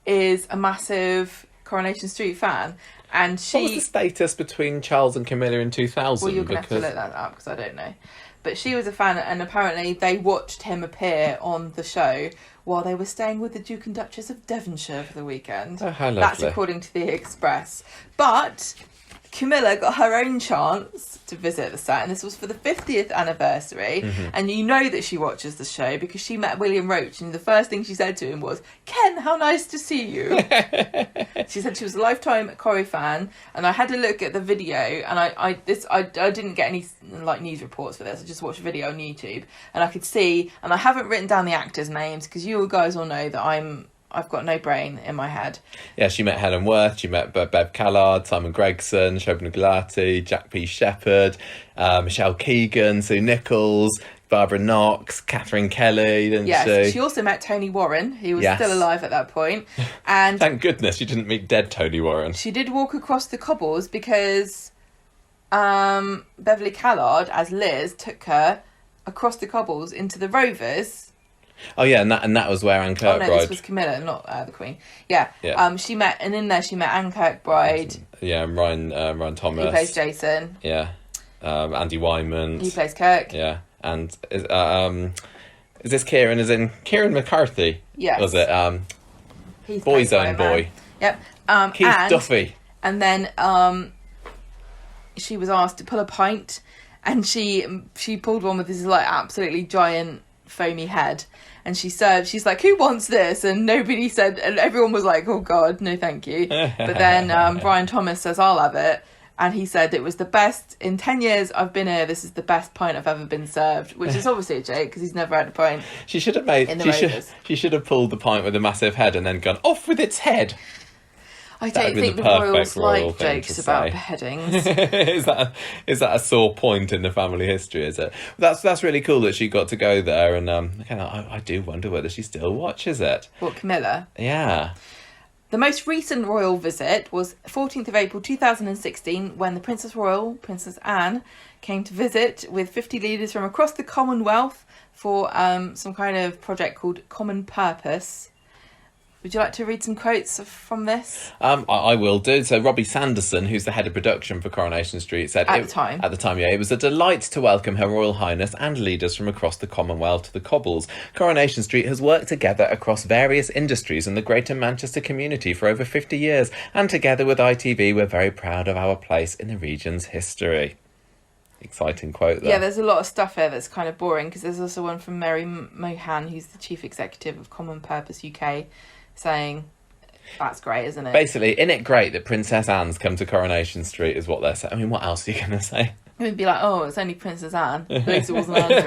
Speaker 1: is a massive Coronation Street fan. And
Speaker 2: what was the status between Charles and Camilla in 2000?
Speaker 1: Well, you're going to have to look that up because I don't know. But she was a fan, and apparently they watched him appear on the show while they were staying with the Duke and Duchess of Devonshire for the weekend.
Speaker 2: Oh, how lovely.
Speaker 1: That's according to the Express. But Camilla got her own chance to visit the set, and this was for the 50th anniversary. And you know that she watches the show because she met William Roach, and the first thing she said to him was, "Ken, how nice to see you." She said she was a lifetime Corrie fan, and I had a look at the video, and I didn't get any news reports for this. I just watched a video on YouTube, and I could see, and I haven't written down the actors' names because you guys all know that I've got no brain in my head.
Speaker 2: Yeah, she met Helen Worth, she met Bev Callard, Simon Gregson, Shobna Gulati, Jack P. Shepherd, Michelle Keegan, Sue Nichols, Barbara Knox, Catherine Kelly, didn't she?
Speaker 1: Yes, she also met Tony Warren, who was still alive at that point. And
Speaker 2: thank goodness she didn't meet dead Tony Warren.
Speaker 1: She did walk across the cobbles because Beverly Callard, as Liz, took her across the cobbles into the Rovers.
Speaker 2: Oh yeah, and that was where Anne Kirkbride.
Speaker 1: Oh no, this was Camilla, not the Queen. Yeah. She met Anne Kirkbride.
Speaker 2: Yeah, and Ryan Thomas.
Speaker 1: He plays Jason.
Speaker 2: Yeah. Andy Wymans.
Speaker 1: He plays Kirk.
Speaker 2: Yeah, and is this Kieran? Is in Kieran McCarthy?
Speaker 1: Yes.
Speaker 2: Was it?
Speaker 1: He's
Speaker 2: Boy's Own Boy.
Speaker 1: Yep.
Speaker 2: Keith Duffy.
Speaker 1: And then she was asked to pull a pint. and she pulled one with this like absolutely giant foamy head, and she's like, who wants this? And nobody said, and everyone was like, oh god, no thank you. But then Brian Thomas says, I'll have it. And he said it was the best, in 10 years I've been here, this is the best pint I've ever been served, which is obviously a joke because he's never had a pint.
Speaker 2: She should have she should have pulled the pint with a massive head and then gone off with its head.
Speaker 1: I don't think the royals like jokes about beheadings.
Speaker 2: Is that a sore point in the family history, is it? That's really cool that she got to go there, and I do wonder whether she still watches it.
Speaker 1: What, Camilla?
Speaker 2: Yeah.
Speaker 1: The most recent royal visit was 14th of April 2016, when the Princess Royal, Princess Anne, came to visit with 50 leaders from across the Commonwealth for some kind of project called Common Purpose. Would you like to read some quotes from this?
Speaker 2: I will do. So Robbie Sanderson, who's the head of production for Coronation Street, said... At the time, yeah. It was a delight to welcome Her Royal Highness and leaders from across the Commonwealth to the Cobbles. Coronation Street has worked together across various industries in the Greater Manchester community for over 50 years. And together with ITV, we're very proud of our place in the region's history. Exciting quote there.
Speaker 1: Yeah, there's a lot of stuff here that's kind of boring, because there's also one from Mary Mohan, who's the Chief Executive of Common Purpose UK, saying, that's great, isn't it?
Speaker 2: Basically, isn't it great that Princess Anne's come to Coronation Street is what they're saying. I mean, what else are you going to say?
Speaker 1: It would be like, oh, it's only Princess Anne. At least it wasn't Andrew.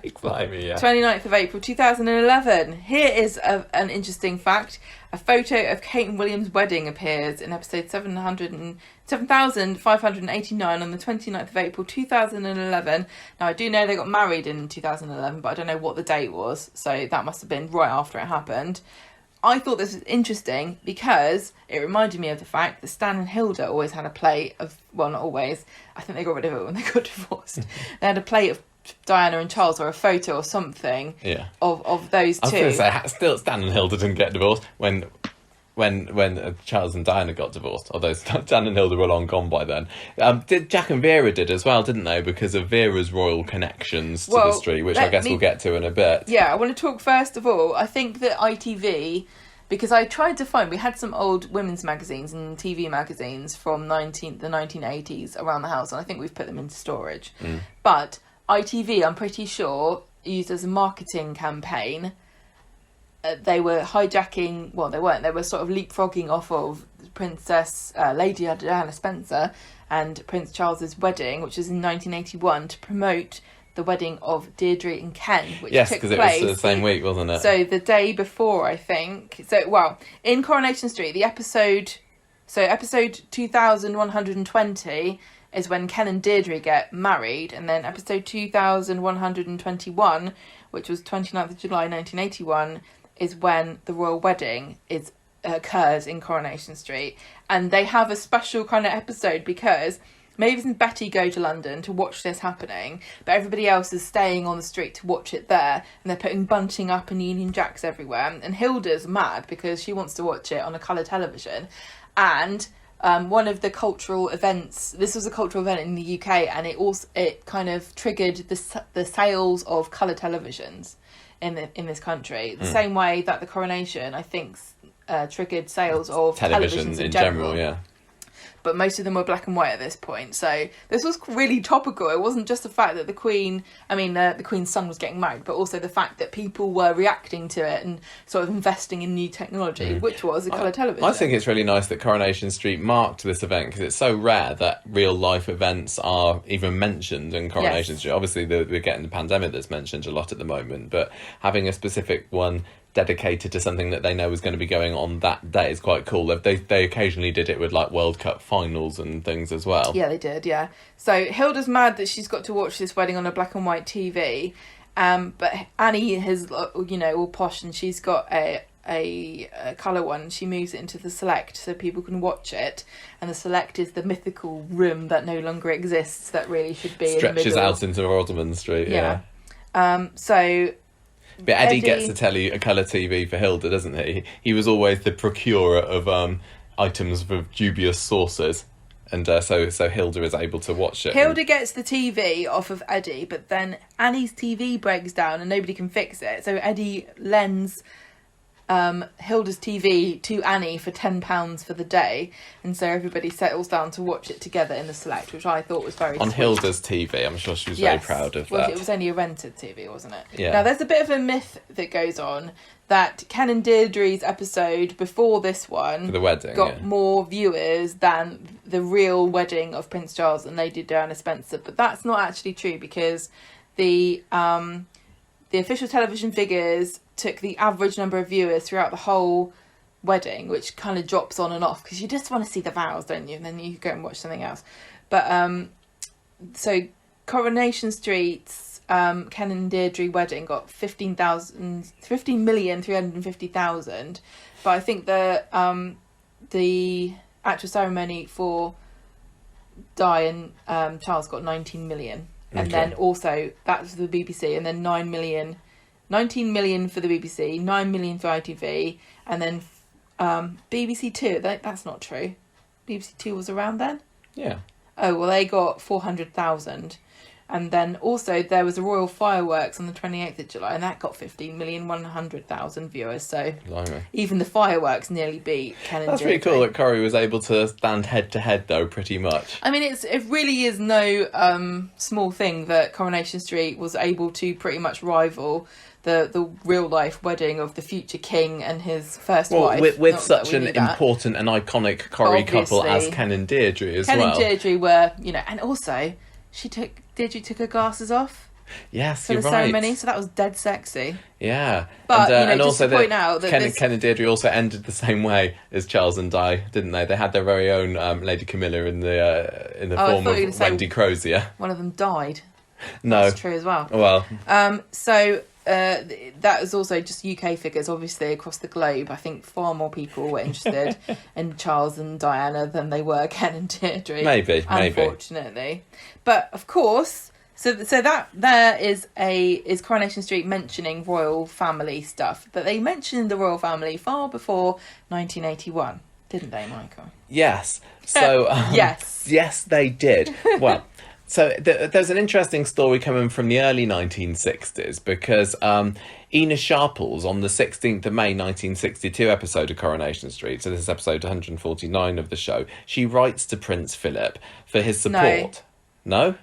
Speaker 2: Exactly, yeah.
Speaker 1: 29th of April 2011. Here is an interesting fact. A photo of Kate and William's wedding appears in episode 7,589 on the 29th of April 2011. Now, I do know they got married in 2011, but I don't know what the date was, so that must have been right after it happened. I thought this was interesting because it reminded me of the fact that Stan and Hilda always had a plate of, well, not always, I think they got rid of it when they got divorced. They had a plate of Diana and Charles, or a photo or something, of those two.
Speaker 2: I was going to say, still Stan and Hilda didn't get divorced when Charles and Diana got divorced, although Stan and Hilda were long gone by then. Jack and Vera did as well, didn't they? Because of Vera's royal connections to the street, which I guess we'll get to in a bit.
Speaker 1: Yeah, I want to talk first of all. I think that ITV, because I tried to find, we had some old women's magazines and TV magazines from the 1980s around the house, and I think we've put them into storage. But ITV, I'm pretty sure, used as a marketing campaign. They were hijacking, well, they weren't, they were sort of leapfrogging off of Princess Lady Diana Spencer and Prince Charles's wedding, which was in 1981, to promote the wedding of Deirdre and Ken, which took place. Yes, because it was
Speaker 2: the same week, wasn't it?
Speaker 1: So the day before, I think. So, well, in Coronation Street, the episode 2120 is when Ken and Deirdre get married, and then episode 2121, which was 29th of July 1981, is when the royal wedding occurs in Coronation Street. And they have a special kind of episode because Mavis and Betty go to London to watch this happening, but everybody else is staying on the street to watch it there, and they're putting bunting up and Union Jacks everywhere. And Hilda's mad because she wants to watch it on a colour television. And one of the cultural events, this was a cultural event in the UK, and it kind of triggered the sales of colour televisions in this country, the same way that the coronation, I think, triggered sales of televisions in general.
Speaker 2: Yeah.
Speaker 1: But most of them were black and white at this point. So this was really topical. It wasn't just the fact that the Queen's son was getting married, but also the fact that people were reacting to it and sort of investing in new technology, which was a colour television.
Speaker 2: I think it's really nice that Coronation Street marked this event, because it's so rare that real life events are even mentioned in Coronation Street. Obviously, we're getting the pandemic that's mentioned a lot at the moment, but having a specific one dedicated to something that they know is going to be going on that day is quite cool. They occasionally did it with like World Cup finals and things as well.
Speaker 1: Yeah, they did, yeah. So Hilda's mad that she's got to watch this wedding on a black and white TV, but Annie is, all posh, and she's got a colour one. She moves it into the Select so people can watch it, and the Select is the mythical room that no longer exists, that really should be
Speaker 2: stretches
Speaker 1: in the middle.
Speaker 2: out into Alderman Street.
Speaker 1: Yeah.
Speaker 2: But Eddie gets to tell you a colour TV for Hilda, doesn't he? He was always the procurer of items with dubious sources, and so Hilda is able to watch it.
Speaker 1: Hilda gets the TV off of Eddie, but then Annie's TV breaks down and nobody can fix it. So Eddie lends Hilda's TV to Annie for £10 for the day, and so everybody settles down to watch it together in the select, which I thought was very
Speaker 2: on
Speaker 1: sweet.
Speaker 2: Hilda's TV. I'm sure she was very proud of that.
Speaker 1: It was only a rented TV, wasn't it?
Speaker 2: Yeah.
Speaker 1: Now there's a bit of a myth that goes on that Ken and Deirdre's episode before this one,
Speaker 2: for the wedding,
Speaker 1: got more viewers than the real wedding of Prince Charles and Lady Diana Spencer, but that's not actually true, because the official television figures took the average number of viewers throughout the whole wedding, which kind of drops on and off because you just want to see the vows, don't you? And then you go and watch something else. But so Coronation Street's Ken and Deirdre wedding got 15,350,000, but I think the actual ceremony for Di and Charles got 19 million. And then also, that was the BBC, and then 19 million for the BBC, 9 million for ITV, and then BBC Two. That's not true. BBC Two was around then?
Speaker 2: Yeah.
Speaker 1: Oh, well, they got 400,000. And then also there was a royal fireworks on the 28th of July, and that got 15,100,000 viewers. So even the fireworks nearly beat Ken and Deirdre.
Speaker 2: That's pretty cool that Corrie was able to stand head to head, though, pretty much.
Speaker 1: I mean, it really is no small thing that Coronation Street was able to pretty much rival the real life wedding of the future king and his first wife.
Speaker 2: With such an important and iconic Corrie couple as Ken and Deirdre as well.
Speaker 1: Ken and Deirdre were, and also Deirdre took her glasses off.
Speaker 2: Yes,
Speaker 1: for the ceremony, so that was dead sexy.
Speaker 2: Yeah,
Speaker 1: but and also to point out that
Speaker 2: Ken and Deirdre also ended the same way as Charles and Di, didn't they? They had their very own Lady Camilla in the form of Wendy Crozier.
Speaker 1: One of them died.
Speaker 2: No,
Speaker 1: that's true as well.
Speaker 2: Well,
Speaker 1: so that was also just UK figures. Obviously, across the globe, I think far more people were interested in Charles and Diana than they were Ken and Deirdre.
Speaker 2: Maybe,
Speaker 1: unfortunately. But of course. So that there is Coronation Street mentioning royal family stuff, but they mentioned the royal family far before 1981, didn't they, Michael?
Speaker 2: Yes. So yes, they did. Well, so there's an interesting story coming from the early 1960s because Ina Sharples on the 16th of May 1962 episode of Coronation Street, so this is episode 149 of the show, she writes to Prince Philip for his support. No?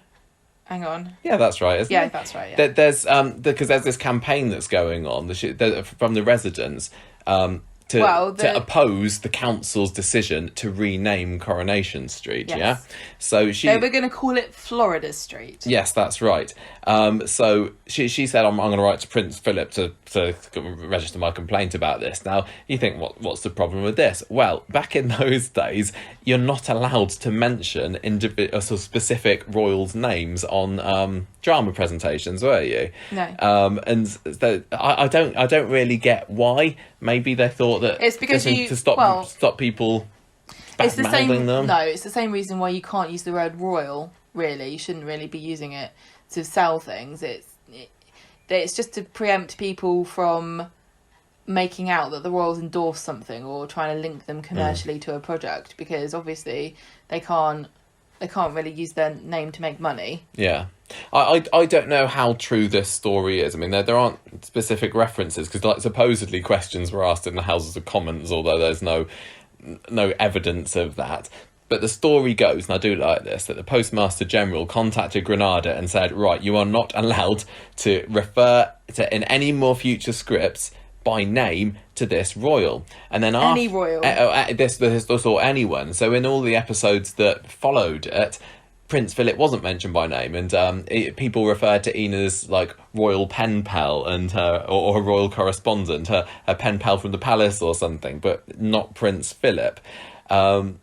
Speaker 1: Hang on.
Speaker 2: Yeah, that's right, isn't it?
Speaker 1: Yeah, that's right, yeah.
Speaker 2: There's because there's this campaign that's going on from the residents to oppose the council's decision to rename Coronation Street, yeah? So they
Speaker 1: were going to call it Florida Street.
Speaker 2: Yes, that's right. So she said, I'm going to write to Prince Philip to register my complaint about this. Now, you think, what's the problem with this? Well, back in those days, you're not allowed to mention specific royals' names on drama presentations, were you?
Speaker 1: No.
Speaker 2: And so I don't really get why. Maybe they thought that
Speaker 1: it's because
Speaker 2: to stop people badmouthing them.
Speaker 1: No, it's the same reason why you can't use the word royal. Really, you shouldn't really be using it to sell things. It's just to preempt people from making out that the royals endorse something or trying to link them commercially to a product, because obviously they can't really use their name to make money.
Speaker 2: Yeah. I don't know how true this story is. I mean, there aren't specific references because supposedly questions were asked in the Houses of Commons, although there's no evidence of that. But the story goes, and I do like this, that the Postmaster General contacted Granada and said, right, you are not allowed to refer to in any more future scripts by name to this royal. And then
Speaker 1: any royal.
Speaker 2: This or anyone. So in all the episodes that followed it, Prince Philip wasn't mentioned by name, and people referred to Ina's royal pen pal and her royal correspondent, her pen pal from the palace or something, but not Prince Philip. And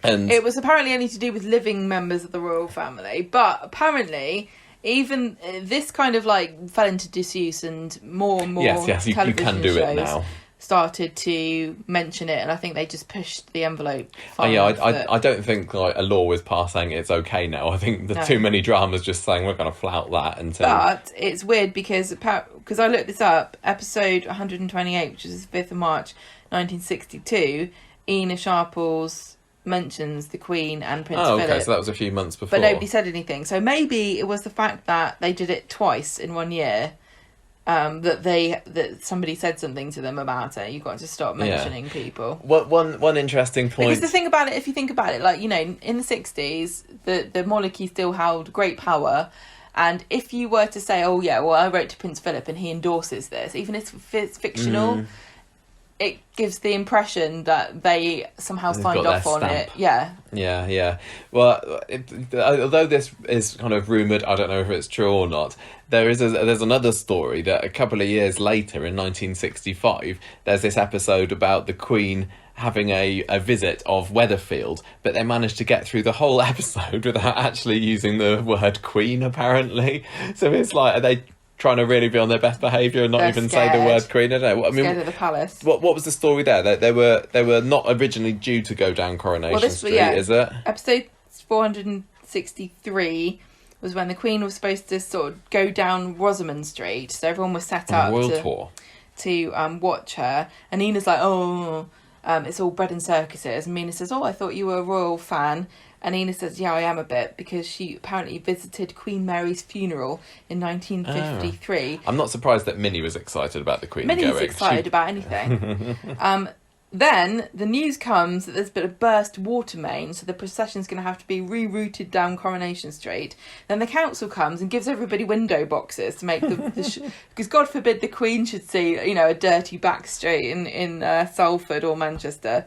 Speaker 1: it was apparently only to do with living members of the royal family, but apparently even this kind of fell into disuse, and more
Speaker 2: yes, you can do it now.
Speaker 1: Started to mention it, and I think they just pushed the envelope.
Speaker 2: I don't think a law was passed saying it's okay now. I think there's too many dramas just saying we're going to flout that until. But
Speaker 1: it's weird because I looked this up, episode 128, which is the 5th of March 1962, Ina Sharples mentions the Queen and Prince Philip.
Speaker 2: Oh, okay, so that was a few months before.
Speaker 1: But nobody said anything. So maybe it was the fact that they did it twice in 1 year that somebody said something to them about it. You've got to stop mentioning people.
Speaker 2: One interesting point.
Speaker 1: Because the thing about it, if you think about it, like, you know, in the 60s, the monarchy still held great power. And if you were to say, oh, yeah, well, I wrote to Prince Philip and he endorses this, even if it's fictional, it gives the impression that they somehow signed off on it. Yeah.
Speaker 2: Yeah. Well, although this is kind of rumoured, I don't know if it's true or not, there's another story that a couple of years later, in 1965, there's this episode about the Queen having a visit of Weatherfield, but they managed to get through the whole episode without actually using the word Queen, apparently. So it's like, are they trying to really be on their best behaviour and not even say the word Queen? I don't know. I mean,
Speaker 1: scared of the palace.
Speaker 2: What was the story there? They were not originally due to go down Coronation Street, is it?
Speaker 1: Episode 463 was when the Queen was supposed to sort of go down Rosamond Street, so everyone was set up to watch her. And Nina's like, it's all bread and circuses. And Mina says, I thought you were a royal fan. And Nina says, yeah, I am a bit, because she apparently visited Queen Mary's funeral in 1953.
Speaker 2: I'm not surprised that Minnie was excited about the Queen going.
Speaker 1: Minnie's excited about anything. Then the news comes that there's been a burst water main, so the procession's going to have to be rerouted down Coronation Street. Then the council comes and gives everybody window boxes to make because God forbid the Queen should see, you know, a dirty back street in Salford or Manchester.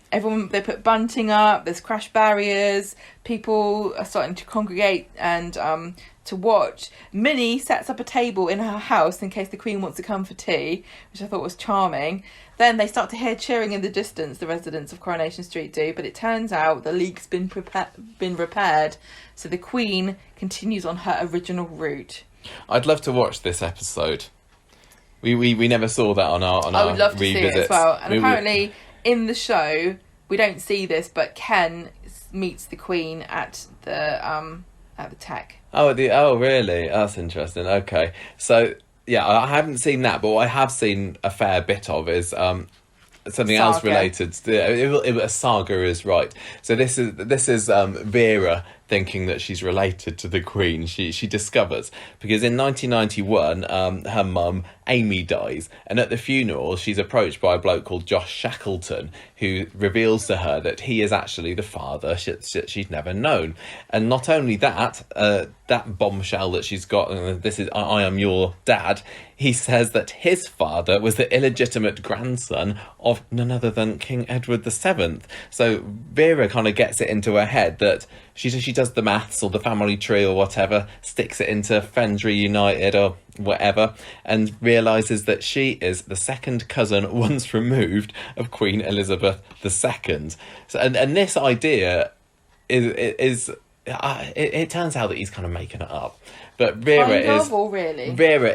Speaker 1: Everyone, they put bunting up, there's crash barriers, people are starting to congregate and to watch. Minnie sets up a table in her house in case the Queen wants to come for tea, which I thought was charming. Then they start to hear cheering in the distance, the residents of Coronation Street do, but it turns out the leak's been repaired, so the Queen continues on her original route.
Speaker 2: I'd love to watch this episode. We never saw that on our
Speaker 1: I would love to
Speaker 2: revisits.
Speaker 1: see it as well. And apparently in the show, we don't see this, but Ken meets the Queen at the tech.
Speaker 2: Oh, really? That's interesting. Okay, so yeah, I haven't seen that, but what I have seen a fair bit of is something else related to a saga is right. So this is Vera thinking that she's related to the Queen. She discovers, because in 1991 her mum Amy dies, and at the funeral she's approached by a bloke called Josh Shackleton, who reveals to her that he is actually the father she'd never known. And not only that, that bombshell that she's got, this is I am your dad, he says that his father was the illegitimate grandson of none other than King Edward VII. So Vera kind of gets it into her head that she does the maths or the family tree or whatever, sticks it into Friends Reunited or whatever, and realises that she is the second cousin once removed of Queen Elizabeth II. So, and this idea is it turns out that he's kind of making it up. But Vera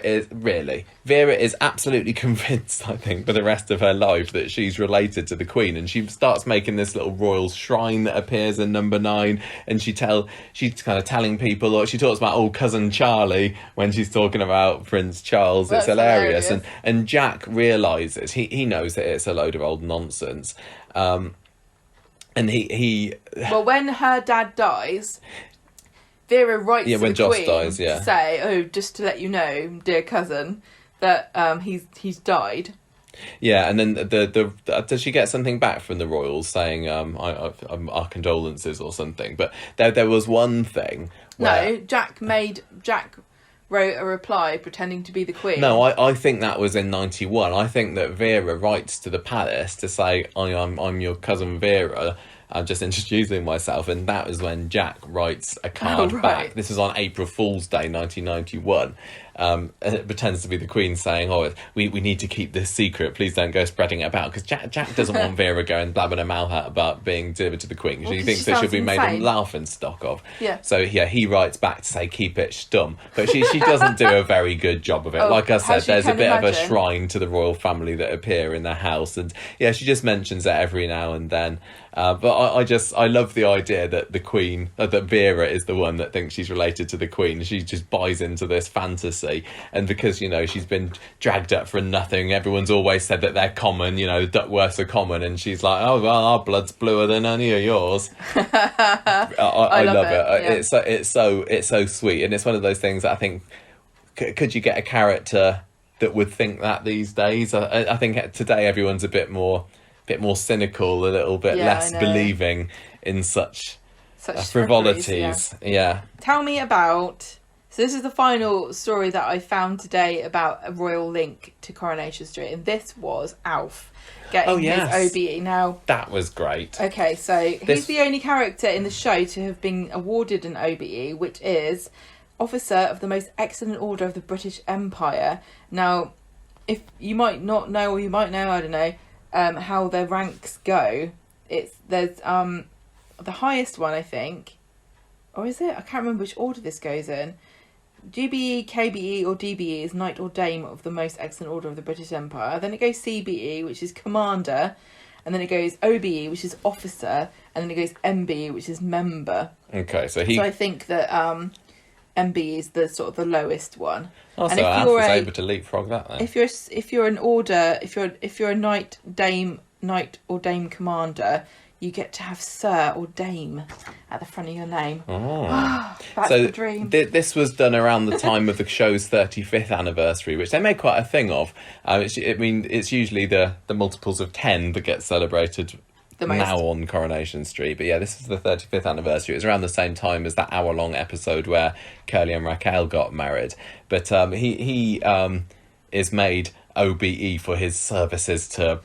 Speaker 2: is absolutely convinced, I think, for the rest of her life that she's related to the Queen, and she starts making this little royal shrine that appears in number 9, and she's kind of telling people, or she talks about cousin Charlie when she's talking about Prince Charles. It's hilarious. And Jack realises he knows that it's a load of old nonsense. And he
Speaker 1: when her dad dies, Vera writes to the
Speaker 2: Josh
Speaker 1: Queen
Speaker 2: dies,
Speaker 1: to say, just to let you know, dear cousin, that he's died.
Speaker 2: Yeah, and then does she get something back from the royals saying our condolences or something? But there was one thing where...
Speaker 1: No, Jack wrote a reply pretending to be the Queen.
Speaker 2: No, I think that was in 91. I think that Vera writes to the palace to say, I'm your cousin Vera, I'm just introducing myself, and that was when Jack writes a card back. This is on April Fool's Day 1991. And it pretends to be the Queen saying, we need to keep this secret, please don't go spreading it about, because Jack doesn't want Vera going blabbing her mouth out about being delivered to the Queen, because she thinks that she'll be made a laughing stock of. So yeah, he writes back to say keep it stum, but she doesn't do a very good job of it. Like I said, there's a bit of a shrine to the royal family that appear in their house, and yeah, she just mentions it every now and then. But I love the idea that the Queen, that Vera is the one that thinks she's related to the Queen. She just buys into this fantasy, and because she's been dragged up for nothing, everyone's always said that they're common. The Duckworths are common, and she's like, oh well, our blood's bluer than any of yours. I love it. Yeah. It's so sweet, and it's one of those things that I think could you get a character that would think that these days? I think today everyone's a bit more cynical, a little bit less believing in such frivolities. Yeah.
Speaker 1: Tell me about. So this is the final story that I found today about a royal link to Coronation Street, and this was Alf getting his OBE. Now
Speaker 2: that was great.
Speaker 1: Okay, so he's the only character in the show to have been awarded an OBE, which is Officer of the Most Excellent Order of the British Empire. Now, if you might not know, or you might know, I don't know, how their ranks go. There's the highest one, I think, or is it? I can't remember which order this goes in. GBE, KBE or DBE is Knight or Dame of the Most Excellent Order of the British Empire. Then it goes CBE, which is Commander. And then it goes OBE, which is Officer. And then it goes MBE, which is Member.
Speaker 2: Okay, so
Speaker 1: I think that MBE is the sort of the lowest one.
Speaker 2: Oh, and so Alf was able to leapfrog that then.
Speaker 1: If you're an order, if you're a Knight or Dame Commander, you get to have Sir or Dame at the front of your name.
Speaker 2: Oh.
Speaker 1: That's the dream.
Speaker 2: This was done around the time of the show's 35th anniversary, which they made quite a thing of. It's usually the multiples of 10 that get celebrated now on Coronation Street. But yeah, this is the 35th anniversary. It was around the same time as that hour-long episode where Curly and Raquel got married. But he is made OBE for his services to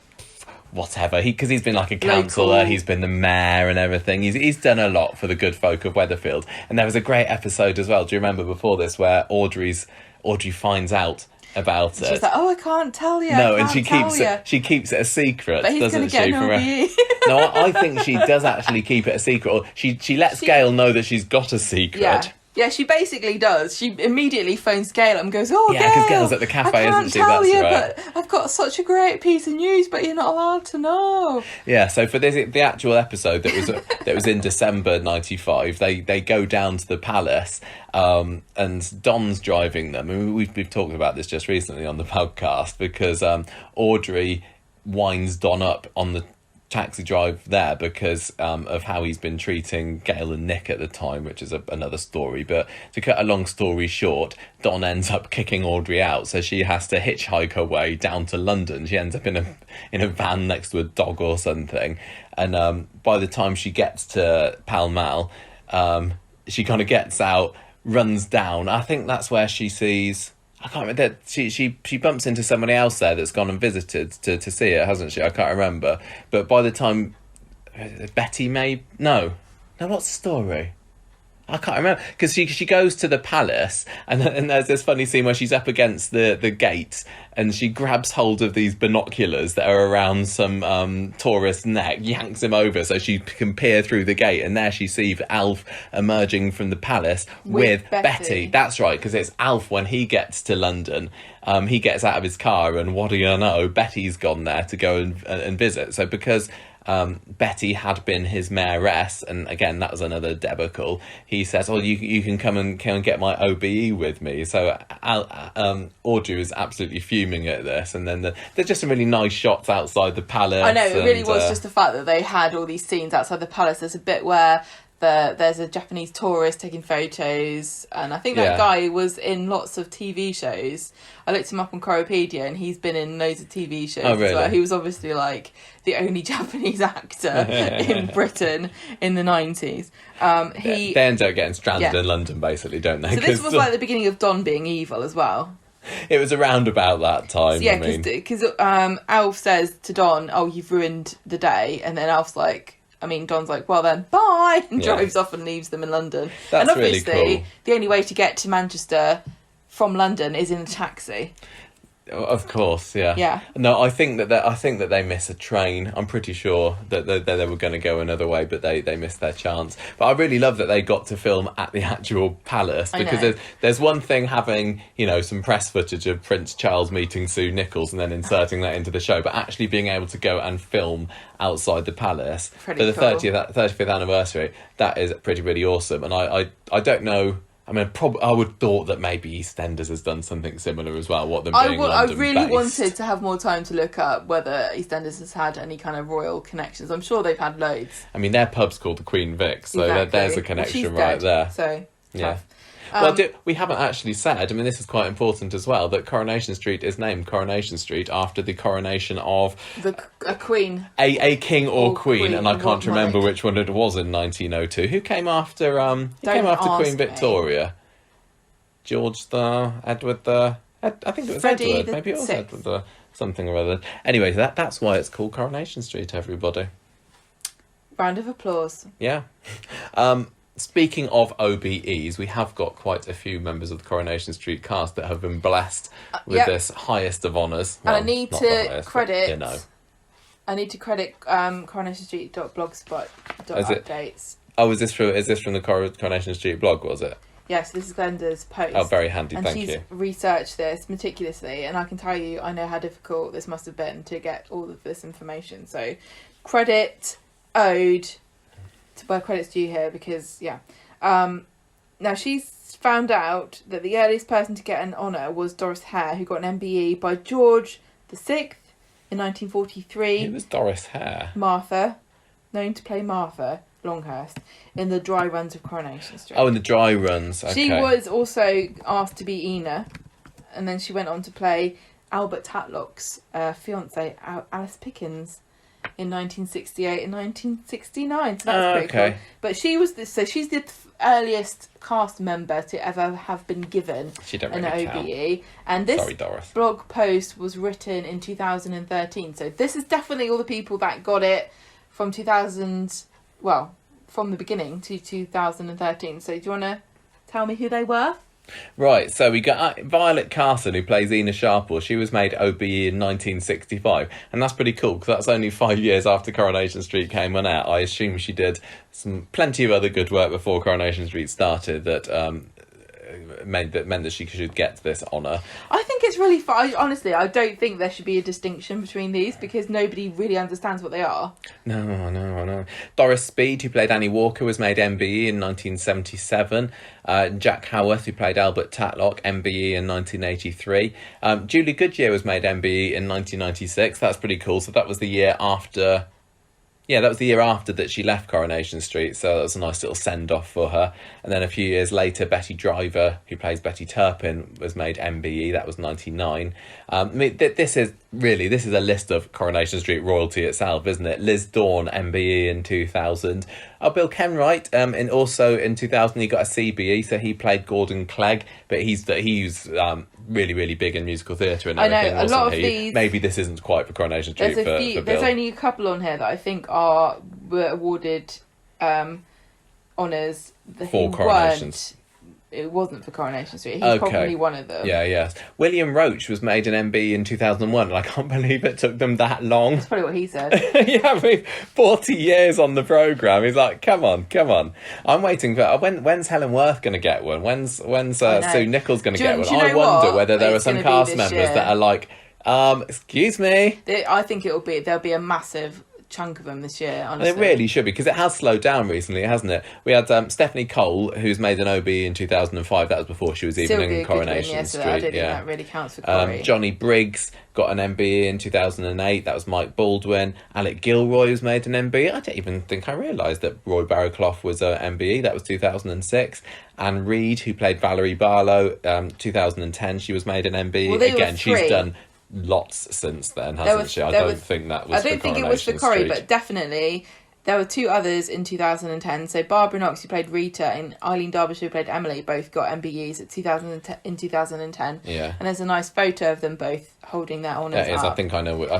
Speaker 2: whatever, because he's been like a councillor, he's been the mayor and everything. He's done a lot for the good folk of Weatherfield. And there was a great episode as well, do you remember, before this, where Audrey finds out about it.
Speaker 1: She's like, I can't tell you.
Speaker 2: No, and she keeps it a secret,
Speaker 1: but he's
Speaker 2: doesn't
Speaker 1: get
Speaker 2: she? No, I think she does actually keep it a secret. Or she lets Gail know that she's got a secret.
Speaker 1: Yeah, she basically does. She immediately phones Gail up and goes, Gail,
Speaker 2: because Gail's at the cafe, isn't she?
Speaker 1: That's right. But I've got such a great piece of news, but you're not allowed to know. Yeah,
Speaker 2: so for the actual episode that was in December 95, they go down to the palace, and Don's driving them. I mean, we've talked about this just recently on the podcast, because Audrey winds Don up on the taxi drive there because of how he's been treating Gail and Nick at the time, which is another story. But to cut a long story short, Don ends up kicking Audrey out, so she has to hitchhike her way down to London. She ends up in a van next to a dog or something, and by the time she gets to Pall Mall, she kind of gets out, runs down. I think that's where she sees, I can't remember, she bumps into somebody else there that's gone and visited to see it, hasn't she? I can't remember. But by the time Betty no, what's the story? I can't remember, because she goes to the palace, and there's this funny scene where she's up against the gate, and she grabs hold of these binoculars that are around some tourist's neck, yanks him over so she can peer through the gate, and there she sees Alf emerging from the palace with Betty. That's right, because it's Alf when he gets to London. He gets out of his car, and what do you know, Betty's gone there to go and visit. So because Betty had been his mayoress, and again that was another debacle, he says, you can come and get my OBE with me. So Audrey was absolutely fuming at this, and then there's just some really nice shots outside the palace.
Speaker 1: I know, it really was just the fact that they had all these scenes outside the palace. There's a bit where there's a Japanese tourist taking photos, and I think that guy was in lots of TV shows. I looked him up on Corriepedia, and he's been in loads of TV shows as well. He was obviously like the only Japanese actor in Britain in the 90s. They
Speaker 2: end up getting stranded in London, basically, don't they?
Speaker 1: So this was like the beginning of Don being evil as well.
Speaker 2: It was around about that time.
Speaker 1: So, because Alf says to Don, you've ruined the day, and then Alf's like, Don's like, well then, bye, and drives off and leaves them in London.
Speaker 2: That's
Speaker 1: and obviously,
Speaker 2: really cool.
Speaker 1: The only way to get to Manchester from London is in a taxi.
Speaker 2: Of course, yeah.
Speaker 1: Yeah.
Speaker 2: No, I think that they miss a train. I'm pretty sure that they were going to go another way, but they missed their chance. But I really love that they got to film at the actual palace, because there's one thing having, some press footage of Prince Charles meeting Sue Nichols and then inserting that into the show, but actually being able to go and film outside the palace for the 35th anniversary, that is pretty awesome. And I don't know. I would thought that maybe EastEnders has done something similar as well. I
Speaker 1: really wanted to have more time to look up whether EastEnders has had any kind of royal connections. I'm sure they've had loads.
Speaker 2: Their pub's called the Queen Vic, so there's a connection there.
Speaker 1: So
Speaker 2: yeah. We haven't actually said, I mean, this is quite important as well, that Coronation Street is named Coronation Street after the coronation of
Speaker 1: a queen.
Speaker 2: A king or queen, and I can't remember which one it was in 1902. Who came after Queen Victoria? Edward I think it was
Speaker 1: Freddie
Speaker 2: Edward. Maybe it was
Speaker 1: Sixth.
Speaker 2: Edward something or other. Anyway, that's why it's called Coronation Street, everybody.
Speaker 1: Round of applause.
Speaker 2: Yeah. Speaking of OBEs, we have got quite a few members of the Coronation Street cast that have been blessed with this highest of honours.
Speaker 1: Well, and I need to credit... I need to credit coronationsstreet.blogspot.updates.
Speaker 2: Oh, is this from the Coronation Street blog, was it?
Speaker 1: Yes, this is Glenda's post.
Speaker 2: Oh, very handy,
Speaker 1: thank you. And she's researched this meticulously, and I can tell you, I know how difficult this must have been to get all of this information. So, credit owed to where credit's due here, because, now she's found out that the earliest person to get an honour was Doris Hare, who got an MBE by George VI in 1943.
Speaker 2: Who was Doris Hare?
Speaker 1: Martha, known to play Martha Longhurst in the dry runs of Coronation Street.
Speaker 2: Oh, in the dry runs. Okay.
Speaker 1: She was also asked to be Ina, and then she went on to play Albert Tatlock's fiance Alice Pickens in 1968 and 1969. So that's pretty cool. But she's the earliest cast member to ever have been given an OBE. And this blog post was written in 2013. So this is definitely all the people that got it from from the beginning to 2013. So do you want to tell me who they were?
Speaker 2: Right, so we got Violet Carson, who plays Ina Sharple. She was made OBE in 1965, and that's pretty cool, because that's only 5 years after Coronation Street came on out. I assume she did plenty of other good work before Coronation Street started that meant that she should get this honour.
Speaker 1: I think it's really fun. Honestly, I don't think there should be a distinction between these, because nobody really understands what they are.
Speaker 2: No, I know. Doris Speed, who played Annie Walker, was made MBE in 1977. Jack Howarth, who played Albert Tatlock, MBE in 1983. Julie Goodyear was made MBE in 1996. That's pretty cool. So that was the year after... Yeah, that was the year after that she left Coronation Street, so that was a nice little send-off for her. And then a few years later, Betty Driver, who plays Betty Turpin, was made MBE. That was 99. This is a list of Coronation Street royalty itself, isn't it? Liz Dawn, MBE in 2000. Bill Kenwright, and also in 2000 he got a CBE, so he played Gordon Clegg, but he's really, really big in musical theatre and everything.
Speaker 1: I know, a lot of these...
Speaker 2: Maybe this isn't quite for Coronation Street for Bill.
Speaker 1: There's only a couple on here that I think were awarded honours
Speaker 2: for Coronations.
Speaker 1: It wasn't for Coronation Street. He's probably one of them.
Speaker 2: Yeah, yes. William Roach was made an MB in 2001, and I can't believe it took them that long.
Speaker 1: That's probably what he said.
Speaker 2: Yeah, I mean, 40 years on the programme. He's like, come on. I'm waiting for... When's Helen Worth going to get one? When's Sue Nichols going to get one? I wonder whether there are some cast members that are like, excuse me.
Speaker 1: I think there'll be a massive chunk of them this year, honestly.
Speaker 2: And it really should be, because it has slowed down recently, hasn't it? We had Stephanie Cole, who's made an OB in 2005. That was before she was even in Coronation Street.
Speaker 1: I don't think that really counts for Corrie.
Speaker 2: Johnny Briggs got an MB in 2008. That was Mike Baldwin. Alec Gilroy was made an MB. I don't even think I realised that Roy Barrowclough was an MBE. That was 2006. Anne Reid, who played Valerie Barlow, 2010, she was made an MB.
Speaker 1: Well, again, she's
Speaker 2: done lots since then, hasn't she? I don't think it was for Corrie,
Speaker 1: but definitely there were two others in 2010. So Barbara Knox, who played Rita, and Eileen Derbyshire, who played Emily, both got MBEs in 2010.
Speaker 2: Yeah.
Speaker 1: And there's a nice photo of them both holding their honours
Speaker 2: up.
Speaker 1: I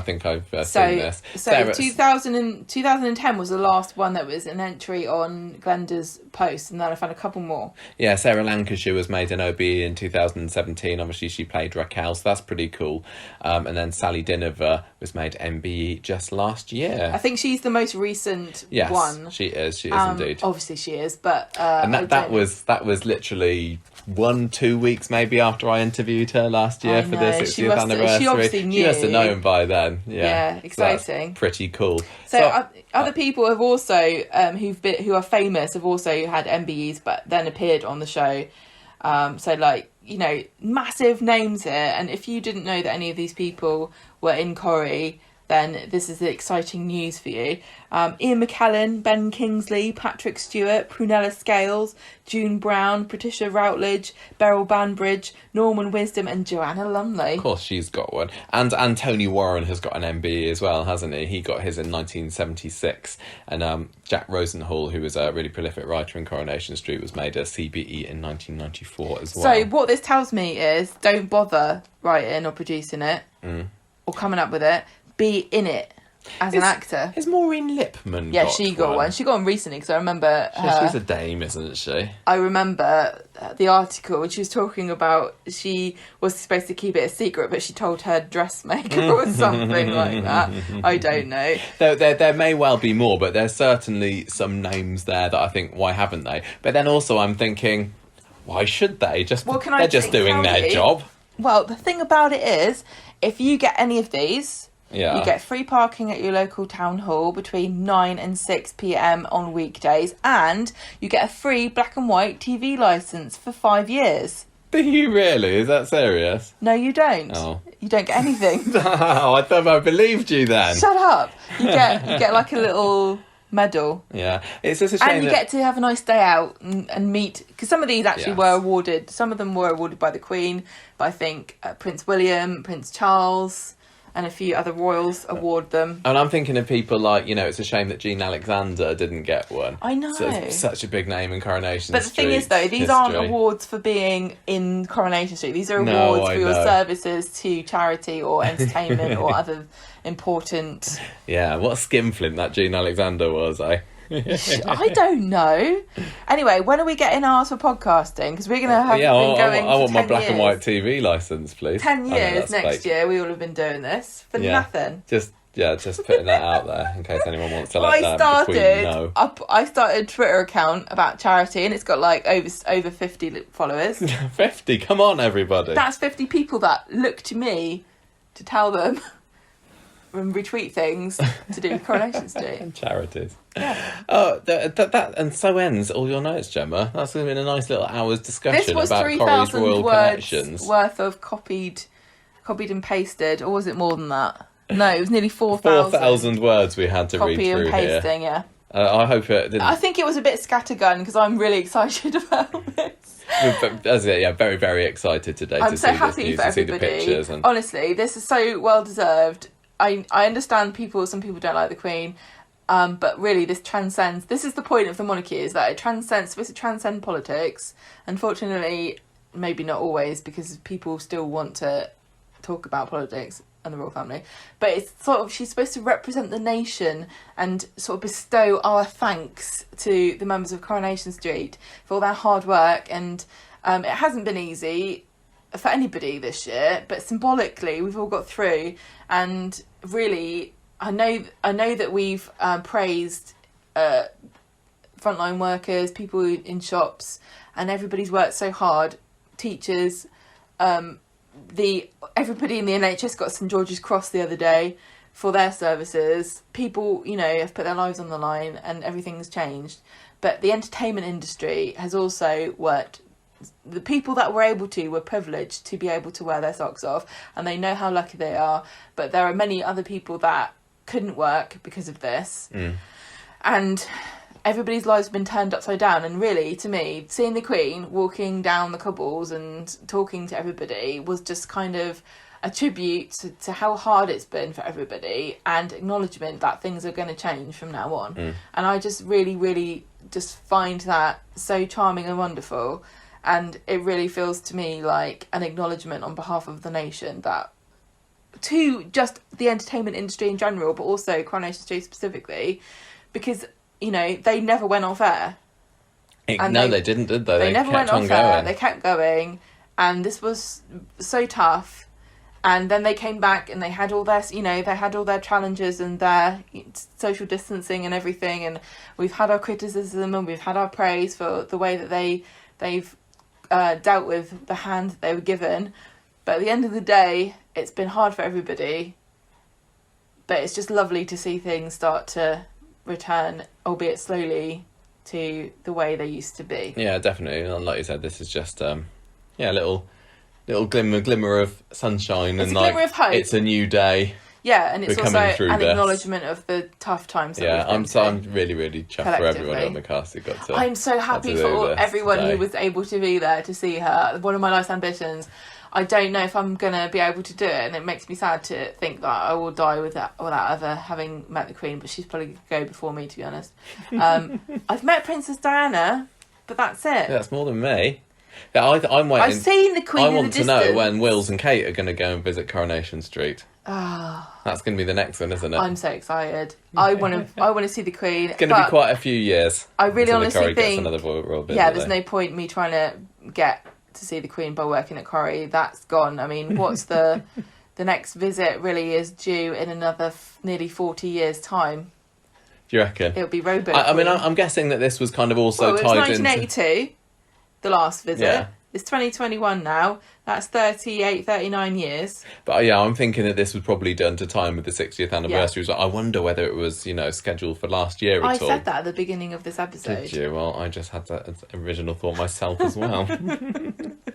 Speaker 2: think I've seen this.
Speaker 1: So 2010 was the last one that was an entry on Glenda's post, and then I found a couple more.
Speaker 2: Yeah, Sarah Lancashire was made an OB in 2017. Obviously, she played Raquel, so that's pretty cool. And then Sally Dinover was made MBE just last year.
Speaker 1: I think she's the most recent one.
Speaker 2: She is indeed.
Speaker 1: Obviously, she is, but
Speaker 2: and that was literally 1-2 weeks maybe after I interviewed her last year for the 60th anniversary.
Speaker 1: She obviously knew.
Speaker 2: She must have known by then.
Speaker 1: Yeah, exciting.
Speaker 2: So pretty cool.
Speaker 1: So other people have also who are famous have also had MBEs, but then appeared on the show. So massive names here. And if you didn't know that any of these people were in Corrie, then this is the exciting news for you. Ian McKellen, Ben Kingsley, Patrick Stewart, Prunella Scales, June Brown, Patricia Routledge, Beryl Banbridge, Norman Wisdom and Joanna Lumley.
Speaker 2: Of course she's got one. And Tony Warren has got an MBE as well, hasn't he? He got his in 1976. And Jack Rosenhall, who was a really prolific writer in Coronation Street, was made a CBE in 1994 as well.
Speaker 1: So what this tells me is don't bother writing or producing it or coming up with it. Be in it. As an actor.
Speaker 2: Has Maureen Lipman
Speaker 1: got she got one? She got one recently because I remember her.
Speaker 2: She's a dame, isn't she?
Speaker 1: I remember the article when she was talking about she was supposed to keep it a secret, but she told her dressmaker or something like that. I don't know.
Speaker 2: There may well be more, but there's certainly some names there that I think, why haven't they? But then also I'm thinking, why should they? They're just doing their job.
Speaker 1: Well, the thing about it is, if you get any of these...
Speaker 2: Yeah.
Speaker 1: You get free parking at your local town hall between 9 and 6 p.m. on weekdays, and you get a free black and white TV licence for 5 years.
Speaker 2: Do you really? Is that serious?
Speaker 1: No, you don't.
Speaker 2: Oh.
Speaker 1: You don't get anything.
Speaker 2: Oh, I thought I believed you then.
Speaker 1: Shut up. You get like a little medal.
Speaker 2: Yeah. It's just a shame.
Speaker 1: And you get to have a nice day out and meet, because some of these actually were awarded, some of them were awarded by the Queen, but I think Prince William, Prince Charles... and a few other royals award them.
Speaker 2: And I'm thinking of people like, it's a shame that Jean Alexander didn't get one.
Speaker 1: I know.
Speaker 2: So it's such a big name in Coronation Street.
Speaker 1: But the thing is, though, these aren't awards for being in Coronation Street. These are awards for your services to charity or entertainment or other important...
Speaker 2: Yeah, what a skinflint that Jean Alexander was, eh?
Speaker 1: I don't know. Anyway, when are we getting ours for podcasting? Because we're going to have been going
Speaker 2: I want my black
Speaker 1: years.
Speaker 2: and white TV licence, please.
Speaker 1: 10 years next year, we will have been doing this for nothing.
Speaker 2: Just putting that out there in case anyone wants to let the Queen know.
Speaker 1: I started a Twitter account about charity, and it's got like over 50 followers.
Speaker 2: 50? Come on, everybody.
Speaker 1: That's 50 people that look to me to tell them and retweet things to do with Coronation Street.
Speaker 2: And charities.
Speaker 1: Yeah.
Speaker 2: Oh, that and so ends all your notes, Gemma. That's been a nice little hour's discussion about Corrie's royal connections.
Speaker 1: Worth of copied and pasted, or was it more than that? No, it was nearly 4,000.
Speaker 2: 4,000 words we had to read through
Speaker 1: here. Copy and pasting, yeah.
Speaker 2: I hope it didn't...
Speaker 1: I think it was a bit scattergun because I'm really excited about this.
Speaker 2: Very, very excited today to see this news, to see the pictures. And...
Speaker 1: Honestly, this is so well deserved. I understand some people don't like the Queen, but really this transcends. This is the point of the monarchy, is that it supposed to transcend politics. Unfortunately, maybe not always, because people still want to talk about politics and the royal family. But it's sort of, she's supposed to represent the nation and sort of bestow our thanks to the members of Coronation Street for all their hard work. And it hasn't been easy for anybody this year, but symbolically we've all got through. And really, I know that we've praised frontline workers, people in shops, and everybody's worked so hard. Teachers, everybody in the NHS got St George's Cross the other day for their services. People, have put their lives on the line, and everything's changed. But the entertainment industry has also worked. The people that were privileged to be able to wear their socks off, and they know how lucky they are. But there are many other people that couldn't work because of this. And everybody's lives have been turned upside down. And really, to me, seeing the Queen walking down the cobbles and talking to everybody was just kind of a tribute to how hard it's been for everybody, and acknowledgement that things are going to change from now on. And I just really, really just find that so charming and wonderful. And it really feels to me like an acknowledgement on behalf of the nation that, to just the entertainment industry in general, but also Coronation Street specifically, because, they never went off air.
Speaker 2: They didn't, did they?
Speaker 1: They never went off air. They kept going. And this was so tough. And then they came back and they had all their, challenges and their social distancing and everything. And we've had our criticism and we've had our praise for the way that they've dealt with the hand that they were given. But at the end of the day, it's been hard for everybody. But it's just lovely to see things start to return, albeit slowly, to the way they used to be.
Speaker 2: Yeah, definitely. And like you said, this is just a little glimmer of sunshine,
Speaker 1: it's
Speaker 2: and
Speaker 1: a glimmer of hope.
Speaker 2: It's a new day.
Speaker 1: Yeah, and it's
Speaker 2: We're
Speaker 1: also
Speaker 2: coming through
Speaker 1: an
Speaker 2: this.
Speaker 1: acknowledge of the tough times that we've been
Speaker 2: I'm
Speaker 1: through.
Speaker 2: really, really chuffed for everyone on the cast who got to.
Speaker 1: I'm so happy for everyone who was able to be there to see her. One of my life's ambitions. I don't know if I'm going to be able to do it, and it makes me sad to think that I will die without ever having met the Queen, but she's probably going to go before me, to be honest. I've met Princess Diana, but that's it.
Speaker 2: Yeah, that's more than me. Yeah, I'm waiting.
Speaker 1: I've seen the Queen in the distance.
Speaker 2: I want to know when Wills and Kate are going to go and visit Coronation Street.
Speaker 1: Oh,
Speaker 2: that's going to be the next one, isn't it?
Speaker 1: I'm so excited. I want to see the Queen.
Speaker 2: It's going to be quite a few years.
Speaker 1: I really honestly think,
Speaker 2: royal visit,
Speaker 1: there's no point in me trying to get to see the Queen by working at Corrie. That's gone. I mean, what's the next visit really is due in another nearly 40 years' time.
Speaker 2: Do you reckon?
Speaker 1: It'll be Rowboat.
Speaker 2: I mean, I'm guessing that this was kind of also tied into...
Speaker 1: 1982, the last visit.
Speaker 2: Yeah.
Speaker 1: It's 2021 now. That's 38, 39 years.
Speaker 2: But yeah, I'm thinking that this was probably done to time with the 60th anniversary. Yeah. So I wonder whether it was, scheduled for last year at all.
Speaker 1: I said that at the beginning of this episode.
Speaker 2: Did you? Well, I just had that original thought myself as well.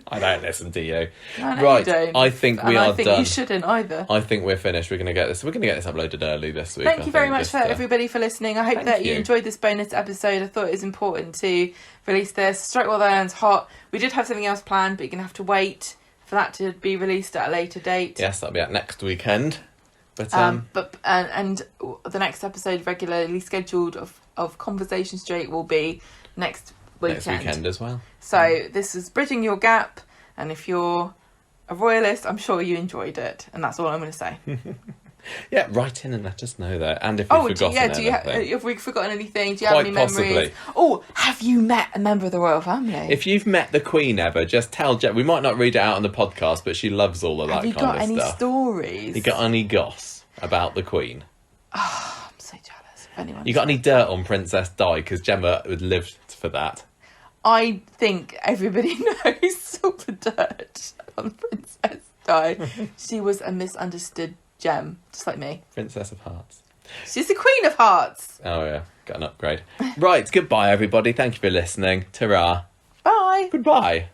Speaker 2: I don't listen to you.
Speaker 1: No,
Speaker 2: right,
Speaker 1: you don't.
Speaker 2: I think we are done.
Speaker 1: I think you shouldn't either.
Speaker 2: I think we're finished. We're going to get this uploaded early this week.
Speaker 1: Thank you very much for everybody for listening. I hope that you enjoyed this bonus episode. I thought it was important to release this. Strike while the iron's hot. We did have something else planned, but you're going to have to wait for that to be released at a later date.
Speaker 2: Yes, that'll be out next weekend. But
Speaker 1: and the next episode regularly scheduled of Conversation Street will be next weekend.
Speaker 2: Next weekend as well.
Speaker 1: So this is Bridging Your Gap, and if you're a royalist, I'm sure you enjoyed it, and that's all I'm going to say.
Speaker 2: Yeah, write in and let us know though. And if we've forgotten anything.
Speaker 1: If we've forgotten anything, do you have any memories? Oh, have you met a member of the royal family?
Speaker 2: If you've met the Queen ever, just tell Jen. We might not read it out on the podcast, but she loves all of that kind of stuff.
Speaker 1: Have you got any stories?
Speaker 2: You got any goss about the Queen?
Speaker 1: Oh, I'm so jealous. If anyone.
Speaker 2: You got any dirt on Princess Di? Because Gemma would live for that.
Speaker 1: I think everybody knows all the dirt on Princess Di. She was a misunderstood gem, just like me.
Speaker 2: Princess of Hearts.
Speaker 1: She's the Queen of Hearts.
Speaker 2: Oh yeah, got an upgrade. Right, goodbye everybody. Thank you for listening. Ta-ra.
Speaker 1: Bye.
Speaker 2: Goodbye.